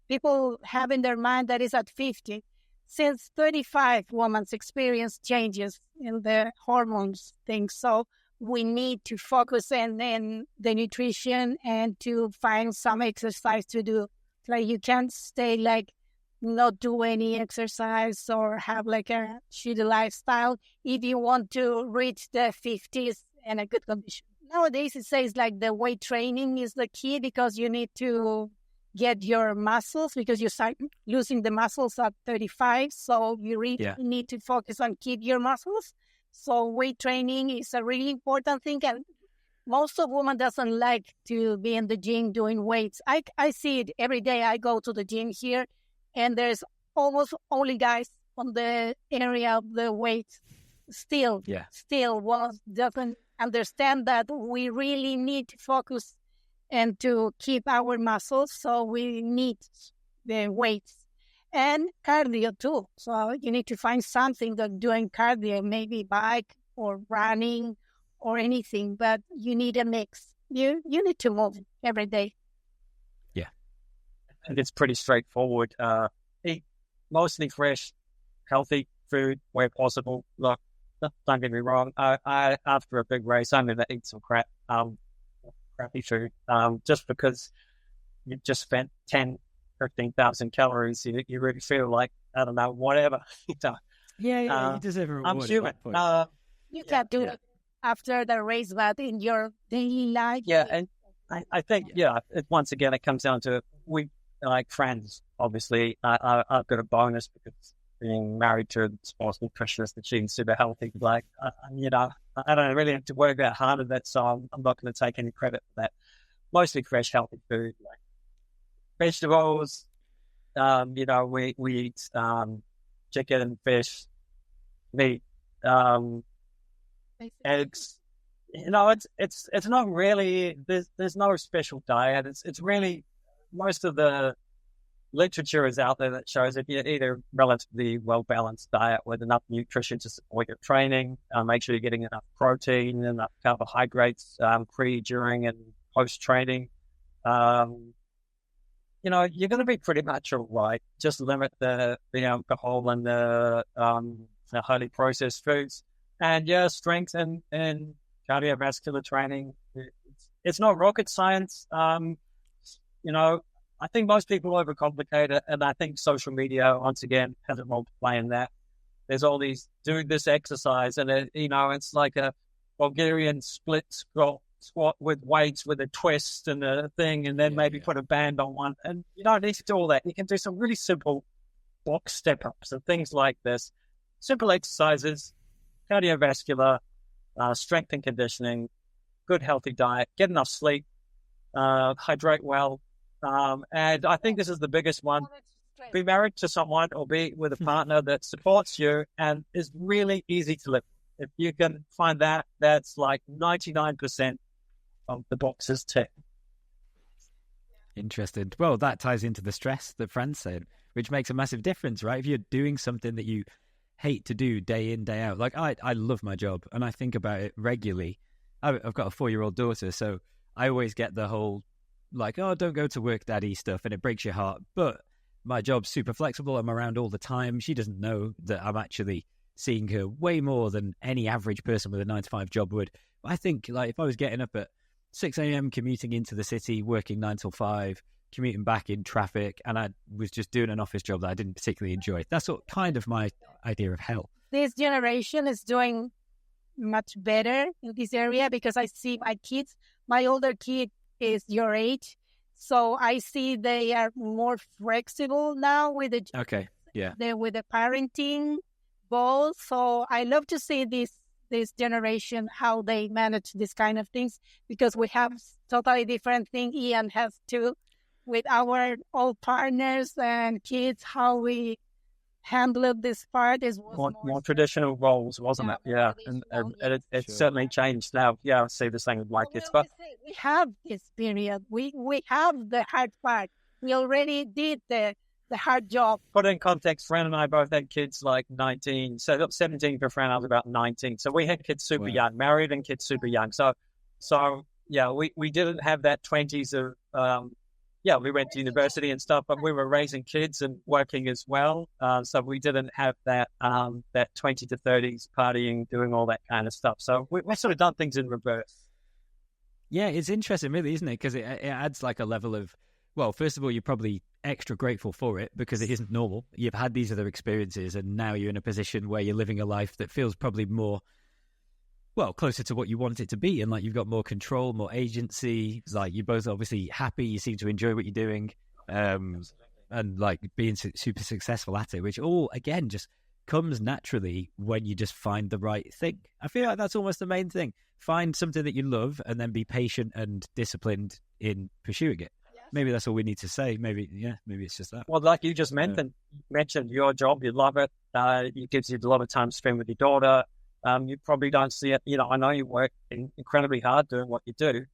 people have in their mind that is at 50. Since 35, women's experience changes in the hormones things. So we need to focus on the nutrition and to find some exercise to do. Like, you can't stay like not do any exercise or have like a shitty lifestyle if you want to reach the 50s in a good condition. Nowadays, it says like the weight training is the key, because you need to get your muscles, because you start losing the muscles at 35. So you really need to focus on keep your muscles. So weight training is a really important thing. And most of women doesn't like to be in the gym doing weights. I see it every day. I go to the gym here, and there's almost only guys on the area of the weights. Still doesn't understand that we really need to focus and to keep our muscles. So we need the weights and cardio too. So you need to find something that doing cardio, maybe bike or running or anything, but you need a mix. You need to move every day.
Yeah.
And it's pretty straightforward. Eat mostly fresh, healthy food where possible. Look, don't get me wrong. I after a big race, I'm going to eat some crappy food, just because you just spent 15,000 calories. You really feel like, I don't know, whatever.
You deserve a reward.
I'm human.
You can't do it after the race, but in your daily life.
Yeah, and I think, once again, it comes down to we like friends. Obviously, I've got a bonus because being married to a sports nutritionist and she's super healthy. Like, I don't really have to work that hard at that, so I'm not going to take any credit for that. Mostly fresh, healthy food, like vegetables. We eat chicken, fish, meat, eggs. It's not really. There's no special diet. It's really, most of the literature is out there that shows if you're either relatively well-balanced diet with enough nutrition to support your training, make sure you're getting enough protein, enough carbohydrates, pre, during, and post-training, you're going to be pretty much all right. Just limit the alcohol and the highly processed foods, and strength and cardiovascular training. it's not rocket science. You know, I think most people overcomplicate it, and I think social media, once again, has a role to play in that. There's all these, do this exercise, and it's like a Bulgarian split squat with weights with a twist and a thing, and then maybe put a band on one. And you don't need to do all that. You can do some really simple box step-ups and things like this. Simple exercises, cardiovascular, strength and conditioning, good healthy diet, get enough sleep, hydrate well. And I think this is the biggest one. Be married to someone or be with a partner that supports you and is really easy to live. If you can find that, that's like 99% of the boxes ticked.
Interesting. Well, that ties into the stress that Fran's said, which makes a massive difference, right? If you're doing something that you hate to do day in, day out, like I love my job and I think about it regularly. I've got a 4-year-old daughter, so I always get the whole like, oh, don't go to work, daddy stuff, and it breaks your heart. But my job's super flexible. I'm around all the time. She doesn't know that I'm actually seeing her way more than any average person with a 9-to-5 job would. I think like if I was getting up at 6 a.m, commuting into the city, working 9 till 5, commuting back in traffic, and I was just doing an office job that I didn't particularly enjoy. That's what kind of my idea of hell.
This generation is doing much better in this area because I see my kids. My older kid is your age, so I see they are more flexible now with the with the parenting goals. So I love to see this generation how they manage this kind of things because we have totally different thing. Ian has too with our old partners and kids. How we handled this part is
more traditional roles, wasn't it? Yeah, and it's certainly changed now. Yeah, I see the same with my kids. But
we have this period. We have the hard part. We already did the hard job.
Put in context, Fran and I both had kids like 19. So 17 for Fran, I was about 19. So we had kids super young, married and kids super young. So yeah, we didn't have that 20s of we went to university and stuff, but we were raising kids and working as well. So we didn't have that 20 to 30s partying, doing all that kind of stuff. So we sort of done things in reverse.
Yeah, it's interesting, really, isn't it? Because it adds like a level of, well, first of all, you're probably extra grateful for it because it isn't normal. You've had these other experiences and now you're in a position where you're living a life that feels probably more, well, closer to what you want it to be. And like you've got more control, more agency. Like you're both obviously happy. You seem to enjoy what you're doing and like being super successful at it, which all, again, just comes naturally when you just find the right thing. I feel like that's almost the main thing. Find something that you love and then be patient and disciplined in pursuing it. Maybe that's all we need to say. Maybe it's just that.
Well, like you just mentioned your job, you love it. It gives you a lot of time to spend with your daughter. You probably don't see it. I know you work incredibly hard doing what you do,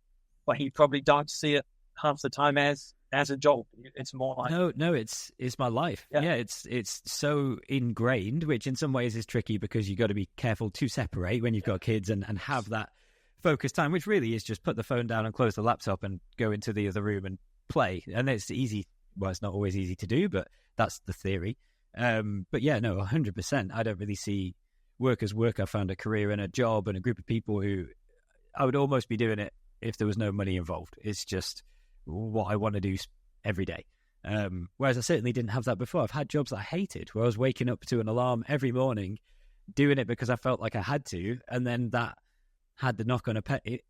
but you probably don't see it half the time as a job. It's more like
no, it's my life. Yeah, it's so ingrained, which in some ways is tricky because you got to be careful to separate when you've got kids and have that focus time, which really is just put the phone down and close the laptop and go into the other room and play. And it's easy. Well, it's not always easy to do, but that's the theory. But yeah, no, 100%. I don't really see work as work. I found a career and a job and a group of people who I would almost be doing it if there was no money involved. It's just what I want to do every day. Whereas I certainly didn't have that before. I've had jobs that I hated, where I was waking up to an alarm every morning, doing it because I felt like I had to, and then that had the knock-on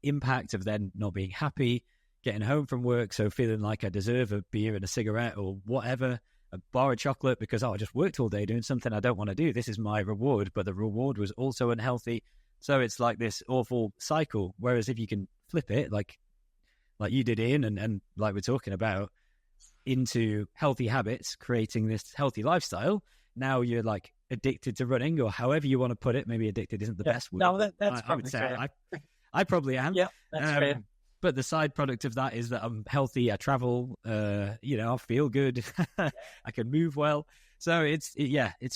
impact of then not being happy, getting home from work, so feeling like I deserve a beer and a cigarette or whatever, a bar of chocolate because, I just worked all day doing something I don't want to do. This is my reward, but the reward was also unhealthy. So it's like this awful cycle. Whereas if you can flip it, like you did, Ian, and like we're talking about, into healthy habits, creating this healthy lifestyle, now you're like addicted to running, or however you want to put it. Maybe addicted isn't the best word.
No, that's
I would say I probably am.
Yeah, that's fair.
But the side product of that is that I'm healthy. I travel. I feel good. I can move well. So it's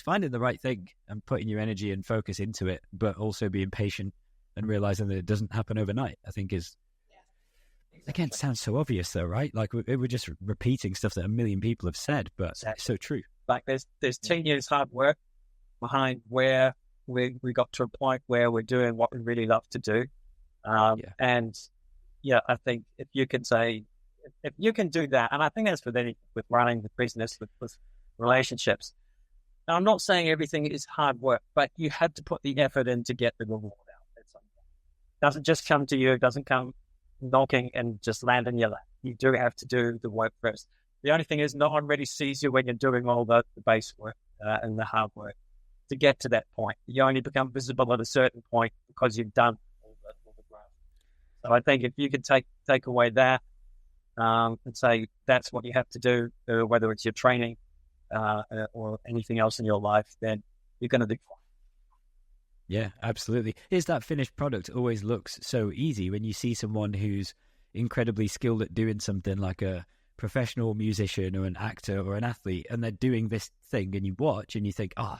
finding the right thing and putting your energy and focus into it, but also being patient and realizing that it doesn't happen overnight. I think is, again, sounds so obvious though, right? Like we're just repeating stuff that a million people have said, but it's so true.
Like there's 10 years hard work behind where we got to a point where we're doing what we really love to do, and I think if you can say, if you can do that, and I think that's with running the business, with relationships. Now, I'm not saying everything is hard work, but you have to put the effort in to get the reward out. It doesn't just come to you. It doesn't come knocking and just land in your lap. You do have to do the work first. The only thing is, no one really sees you when you're doing all the base work and the hard work to get to that point. You only become visible at a certain point because you've done all the growth. So I think if you could take away that and say that's what you have to do, whether it's your training or anything else in your life, then you're going to do fine.
Yeah, absolutely. Is that finished product always looks so easy when you see someone who's incredibly skilled at doing something, like a professional musician or an actor or an athlete, and they're doing this thing, and you watch and you think, I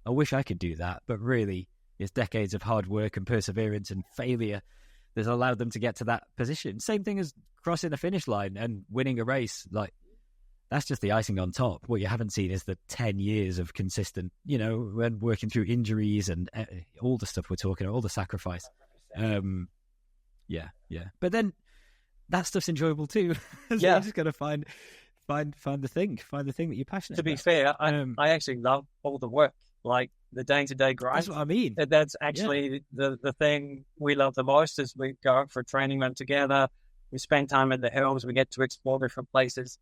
wish I could do that. But really, it's decades of hard work and perseverance and failure that's allowed them to get to that position. Same thing as crossing a finish line and winning a race. Like, that's just the icing on top. What you haven't seen is the 10 years of consistent, when working through injuries and all the stuff we're talking about, all the sacrifice. Yeah. But then that stuff's enjoyable too. So you just got to find the thing that you're passionate about.
To be fair, I actually love all the work, like the day-to-day grind.
That's what I mean.
That's actually the thing we love the most is we go out for a training run together. We spend time in the hills. We get to explore different places.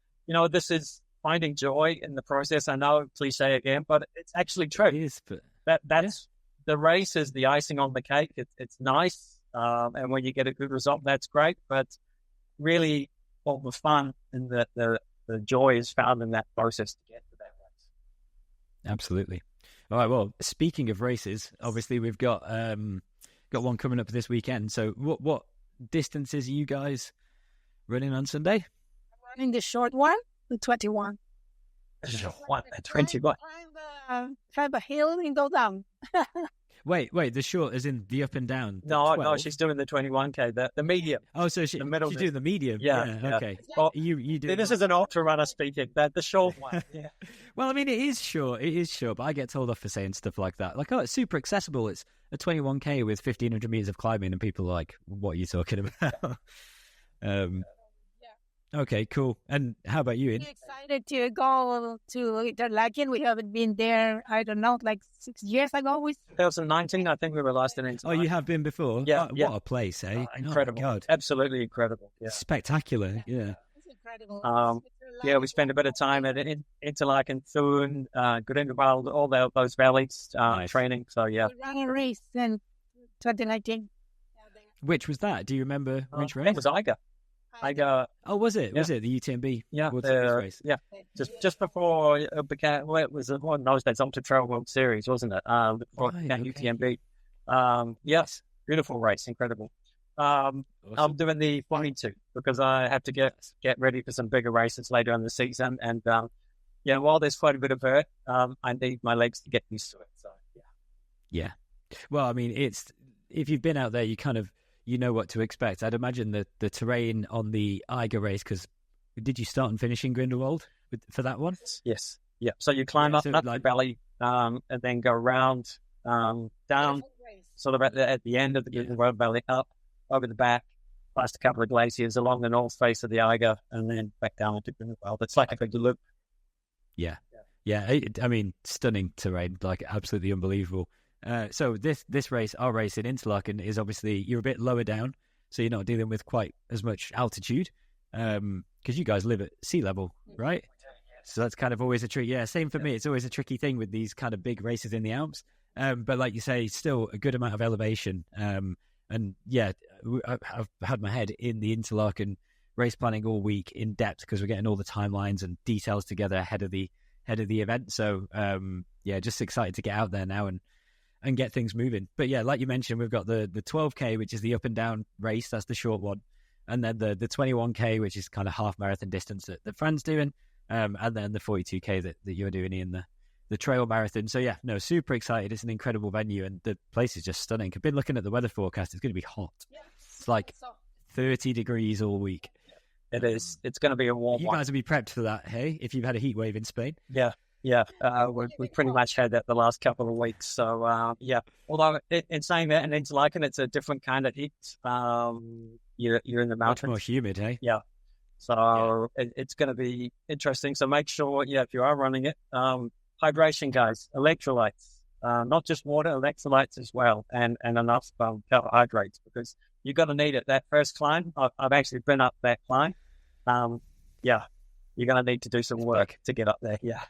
This is finding joy in the process. I know, cliche again, but it's actually true.
It is, but
that's the race is the icing on the cake. It's nice. And when you get a good result, that's great. But really, all the fun and the joy is found in that process to get to that race.
Absolutely. All right. Well, speaking of races, obviously we've got one coming up this weekend. So what distances are you guys running on Sunday?
I'm running the short one, the 21.
The short one, the 21.
Climb a hill and go down.
Wait, the short is in the up and down?
No, she's doing the 21K, the medium.
Oh, so she's doing the medium. Yeah. Okay.
Well,
you do.
This is an ultra runner speaking. The short one. Yeah.
Well, I mean, it is short, but I get told off for saying stuff like that. Like, it's super accessible. It's a 21K with 1,500 meters of climbing, and people are like, "What are you talking about?" Okay, cool. And how about you, Ian?
I'm excited to go to Interlaken. We haven't been there, I don't know, like 6 years ago.
2019, I think we were last in Interlaken.
Oh, you have been before?
Yeah.
What a place, eh?
Incredible.
Oh, God.
Absolutely incredible. Yeah.
Spectacular, yeah.
It's incredible.
We spent a bit of time at Interlaken, Thun, Grindelwald, all those valleys,
Nice.
training. So, yeah.
We ran a race in 2019.
Which was that? Do you remember which race?
It was Eiger.
Oh, was it?
Yeah.
Was it the UTMB?
Yeah,
World Series race?
Yeah. Just before it became, it was one of those days, Ultra Trail World Series, wasn't it? Before it became UTMB. Yes, beautiful race, incredible.
Awesome.
I'm doing the 22 because I have to get ready for some bigger races later in the season. And while there's quite a bit of hurt, I need my legs to get used to it. So
yeah. Well, I mean, if you've been out there, you know what to expect. I'd imagine the terrain on the Eiger race, because did you start and finish in Grindelwald for that one?
Yes. Yeah. So you climb up the valley and then go around down, sort of at the end of the Grindelwald Valley, up over the back, past a couple of glaciers along the north face of the Eiger, and then back down into Grindelwald. It's like a big loop.
Yeah. I mean, stunning terrain, like absolutely unbelievable. So this race, our race in Interlaken, is obviously you're a bit lower down, so you're not dealing with quite as much altitude, because you guys live at sea level, right? So that's kind of always a trick. Yeah, same for me. It's always a tricky thing with these kind of big races in the Alps. But like you say, still a good amount of elevation. And yeah, I've had my head in the Interlaken race planning all week in depth because we're getting all the timelines and details together ahead of the event. So just excited to get out there now and get things moving. But yeah, like you mentioned, we've got the 12K, which is the up and down race. That's the short one. And then the 21K, which is kind of half marathon distance that Fran's doing. And then the 42K that you're doing in the trail marathon. So yeah, no, super excited. It's an incredible venue and the place is just stunning. I've been looking at the weather forecast. It's going to be hot. Yeah. It's like 30 degrees all week.
It is. It's going to be a warm one.
You guys will be prepped for that, hey, if you've had a heat wave in Spain.
Yeah. We've pretty much had that the last couple of weeks. So, although in saying that in Interlaken, it's a different kind of heat. you're in the mountains.
Much more humid, hey?
Yeah. So it's going to be interesting. So make sure, if you are running it, hydration, guys, electrolytes, not just water, electrolytes as well, and enough carbohydrates, because you're going to need it. That first climb, I've actually been up that climb. You're going to need to do some work to get up there. Yeah.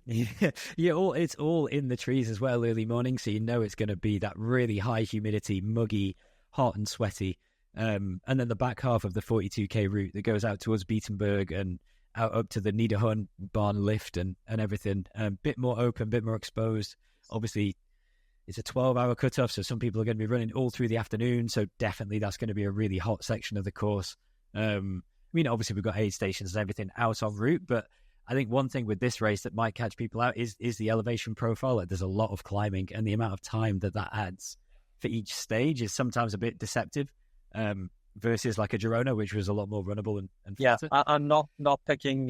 It's all in the trees as well early morning, so it's going to be that really high humidity, muggy, hot and sweaty. And then the back half of the 42k route that goes out towards Beatenberg and out up to the Niederhorn barn lift and everything, a bit more open, a bit more exposed. Obviously, it's a 12-hour cutoff, so some people are going to be running all through the afternoon, so definitely that's going to be a really hot section of the course. Obviously we've got aid stations and everything out en route, but I think one thing with this race that might catch people out is the elevation profile. Like, there's a lot of climbing, and the amount of time that adds for each stage is sometimes a bit deceptive. Versus like a Girona, which was a lot more runnable and flatter.
I'm not picking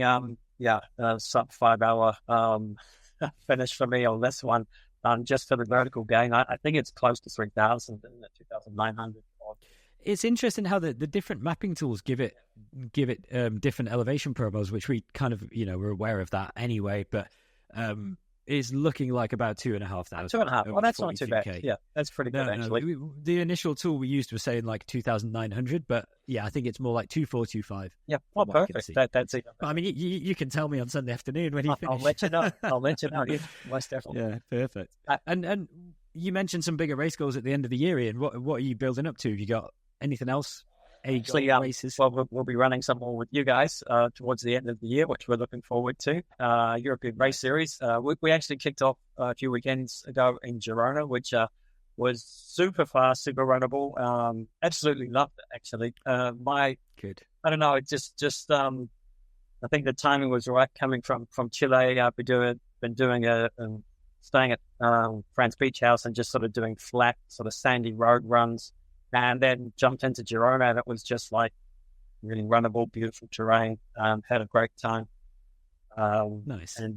sub 5 hour finish for me on this one. Just for the vertical gain, I think it's close to 3,000 and 2,900.
It's interesting how the different mapping tools give it different elevation profiles, which we kind of we're aware of that anyway, but is looking like about 2,500.
2,500. Well, that's not too bad. Yeah, that's pretty good, actually.
The initial tool we used was saying like 2,900, but I think it's more like 2,425.
Yeah, well, perfect. That's it.
But, I mean, you can tell me on Sunday afternoon when you finish.
I'll let you know. Yeah, most definitely.
Yeah, perfect. And you mentioned some bigger race goals at the end of the year, Ian. What are you building up to? Have you got anything else? Races?
Well, we'll be running some more with you guys towards the end of the year, which we're looking forward to. European Race Series. We actually kicked off a few weekends ago in Girona, which was super fast, super runnable. Absolutely loved it, actually.
Good.
I don't know. It just I think the timing was right coming from Chile. I've been doing staying at Fran's Beach House and just sort of doing flat, sort of sandy road runs. And then jumped into Girona, and it was just like really runnable, beautiful terrain. Had a great time.
Nice.
And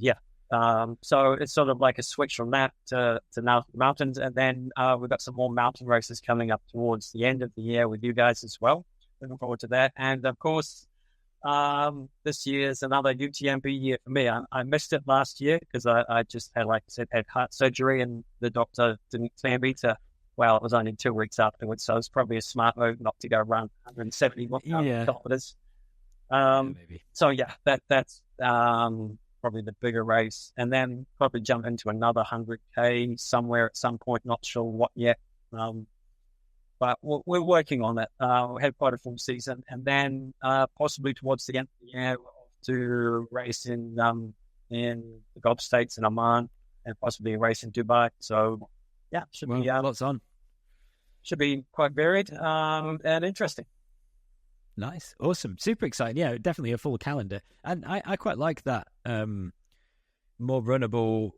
so it's sort of like a switch from that to now mountains. And then we've got some more mountain races coming up towards the end of the year with you guys as well. Looking forward to that. And of course, this year's another UTMB year for me. I missed it last year because I just had, like I said, had heart surgery, and the doctor didn't clear me to. Well, it was only 2 weeks afterwards, so it's probably a smart move not to go run 170 kilometers.
Maybe.
So that's probably the bigger race, and then probably jump into another 100k somewhere at some point. Not sure what yet, but we're working on it. We had quite a full season, and then possibly towards the end of the year to race in the Gulf States in Oman, and possibly a race in Dubai. So. Yeah, should be
lots on.
Should be quite varied and interesting.
Nice, awesome, super exciting. Yeah, definitely a full calendar, and I quite like that more runnable.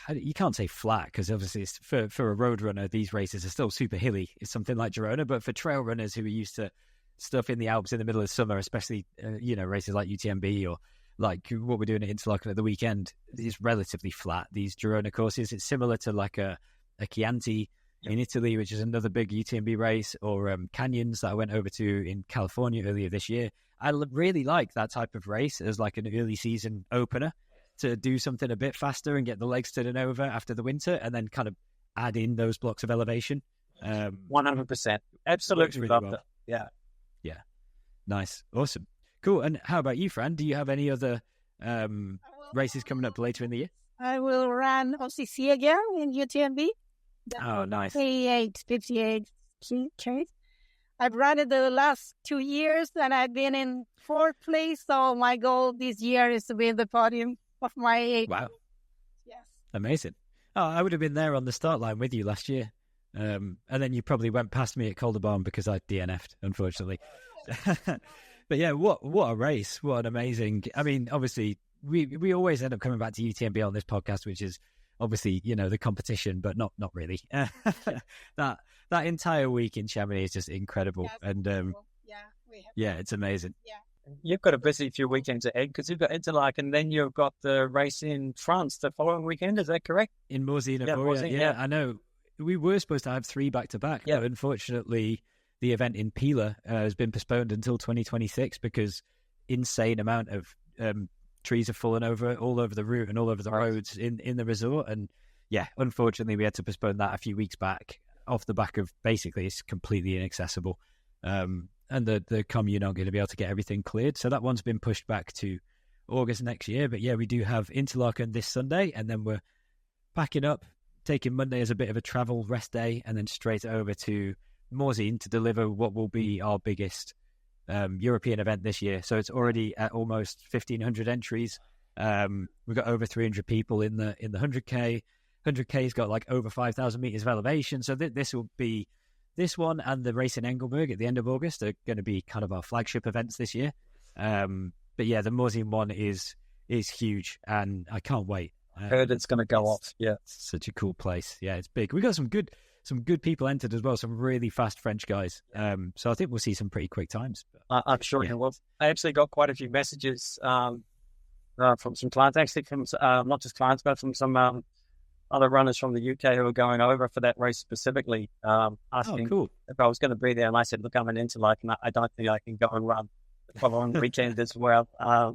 You can't say flat because obviously it's for a road runner, these races are still super hilly. It's something like Girona, but for trail runners who are used to stuff in the Alps in the middle of summer, especially races like UTMB or like what we're doing at Interlaken at the weekend, is relatively flat. These Girona courses, it's similar to like a Chianti in Italy, which is another big UTMB race, or Canyons that I went over to in California earlier this year. I really like that type of race as like an early season opener to do something a bit faster and get the legs turning over after the winter, and then kind of add in those blocks of elevation.
100%. Absolutely
really
loved
well.
it. Yeah.
Nice. Awesome. Cool. And how about you, Fran? Do you have any other races coming up later in the year?
I will run OCC again in UTMB.
Oh, nice.
58 K. I've run it the last 2 years, and I've been in 4th place. So my goal this year is to be in the podium of my age.
Wow.
Yes.
Amazing. Oh, I would have been there on the start line with you last year. And then you probably went past me at Calderbaum because I DNF'd, unfortunately. But yeah, what a race. What an amazing... I mean, obviously, we always end up coming back to UTMB on this podcast, which is obviously, the competition, but not really. That entire week in Chamonix is just incredible. And it's amazing.
Yeah.
You've got a busy few weekends ahead because you've got Interlaken, and then you've got the race in France the following weekend. Is that correct?
In Morzine-Nagoya. Yeah, I know. We were supposed to have 3 back-to-back, but unfortunately... the event in Pila has been postponed until 2026 because insane amount of trees have fallen over all over the route and all over the roads in the resort. And yeah, unfortunately, we had to postpone that a few weeks back off the back of basically it's completely inaccessible. And the commune aren't going to be able to get everything cleared. So that one's been pushed back to August next year. But yeah, we do have Interlaken this Sunday, and then we're packing up, taking Monday as a bit of a travel rest day, and then straight over to Morzine to deliver what will be our biggest European event this year. So it's already at almost 1,500 entries. We've got over 300 people in the 100K. 100K's got like over 5,000 meters of elevation. So this will be, this one and the race in Engelberg at the end of August are going to be kind of our flagship events this year. But yeah, the Morzine one is huge, and I can't wait.
I heard it's going to go off. Yeah,
it's such a cool place. Yeah, it's big. We got some good people entered as well. Some really fast French guys. So I think we'll see some pretty quick times.
I'm sure you will. I actually got quite a few messages from some clients, actually from not just clients, but from some other runners from the UK who are going over for that race specifically, asking if I was going to be there. And I said, look, I'm an Interlaken, and I don't think I can go and run the following weekend as well. Yeah,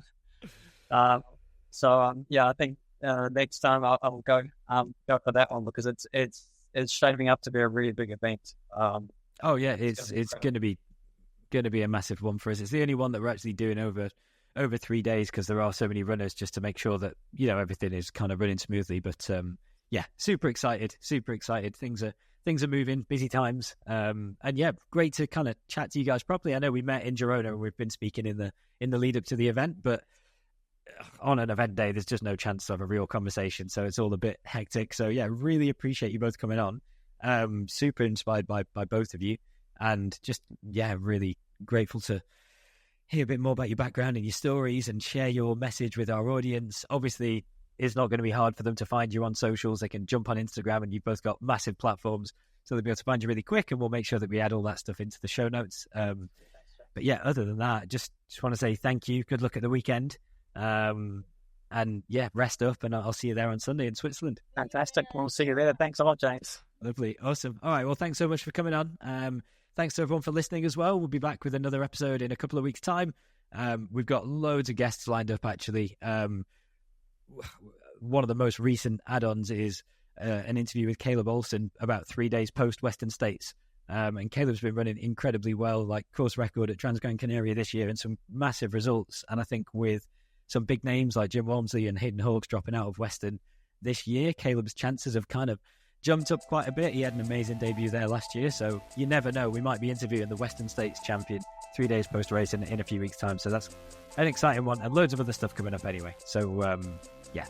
I think next time I'll go for that one, because it's shaping up to be a really big event.
It's going to be a massive one for us. It's the only one that we're actually doing over 3 days, because there are so many runners, just to make sure that everything is kind of running smoothly. But yeah, super excited. Things are moving, busy times. And yeah, great to kind of chat to you guys properly. I know we met in Girona and we've been speaking in the lead up to the event, but on an event day, there's just no chance to have a real conversation. So it's all a bit hectic. So yeah, really appreciate you both coming on. Super inspired by both of you, and just, yeah, really grateful to hear a bit more about your background and your stories and share your message with our audience. Obviously, it's not going to be hard for them to find you on socials. They can jump on Instagram, and you've both got massive platforms, so they'll be able to find you really quick, and we'll make sure that we add all that stuff into the show notes. But yeah, other than that, just want to say thank you. Good luck at the weekend. And yeah, rest up, and I'll see you there on Sunday in Switzerland.
Fantastic. We'll see you there. Thanks a lot, James.
Lovely. Awesome. All right. Well, thanks so much for coming on. Thanks to everyone for listening as well. We'll be back with another episode in a couple of weeks' time. We've got loads of guests lined up, actually. One of the most recent add-ons is an interview with Caleb Olsen about 3 days post Western States. And Caleb's been running incredibly well, like course record at Transgran Canaria this year, and some massive results. And I think with some big names like Jim Walmsley and Hayden Hawkes dropping out of Western this year, Caleb's chances have kind of jumped up quite a bit. He had an amazing debut there last year, so you never know. We might be interviewing the Western States champion 3 days post-race in a few weeks' time. So that's an exciting one, and loads of other stuff coming up anyway. So, yeah,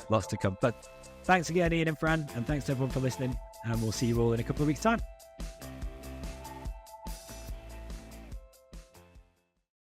lots to come. But thanks again, Ian and Fran, and thanks to everyone for listening, and we'll see you all in a couple of weeks' time.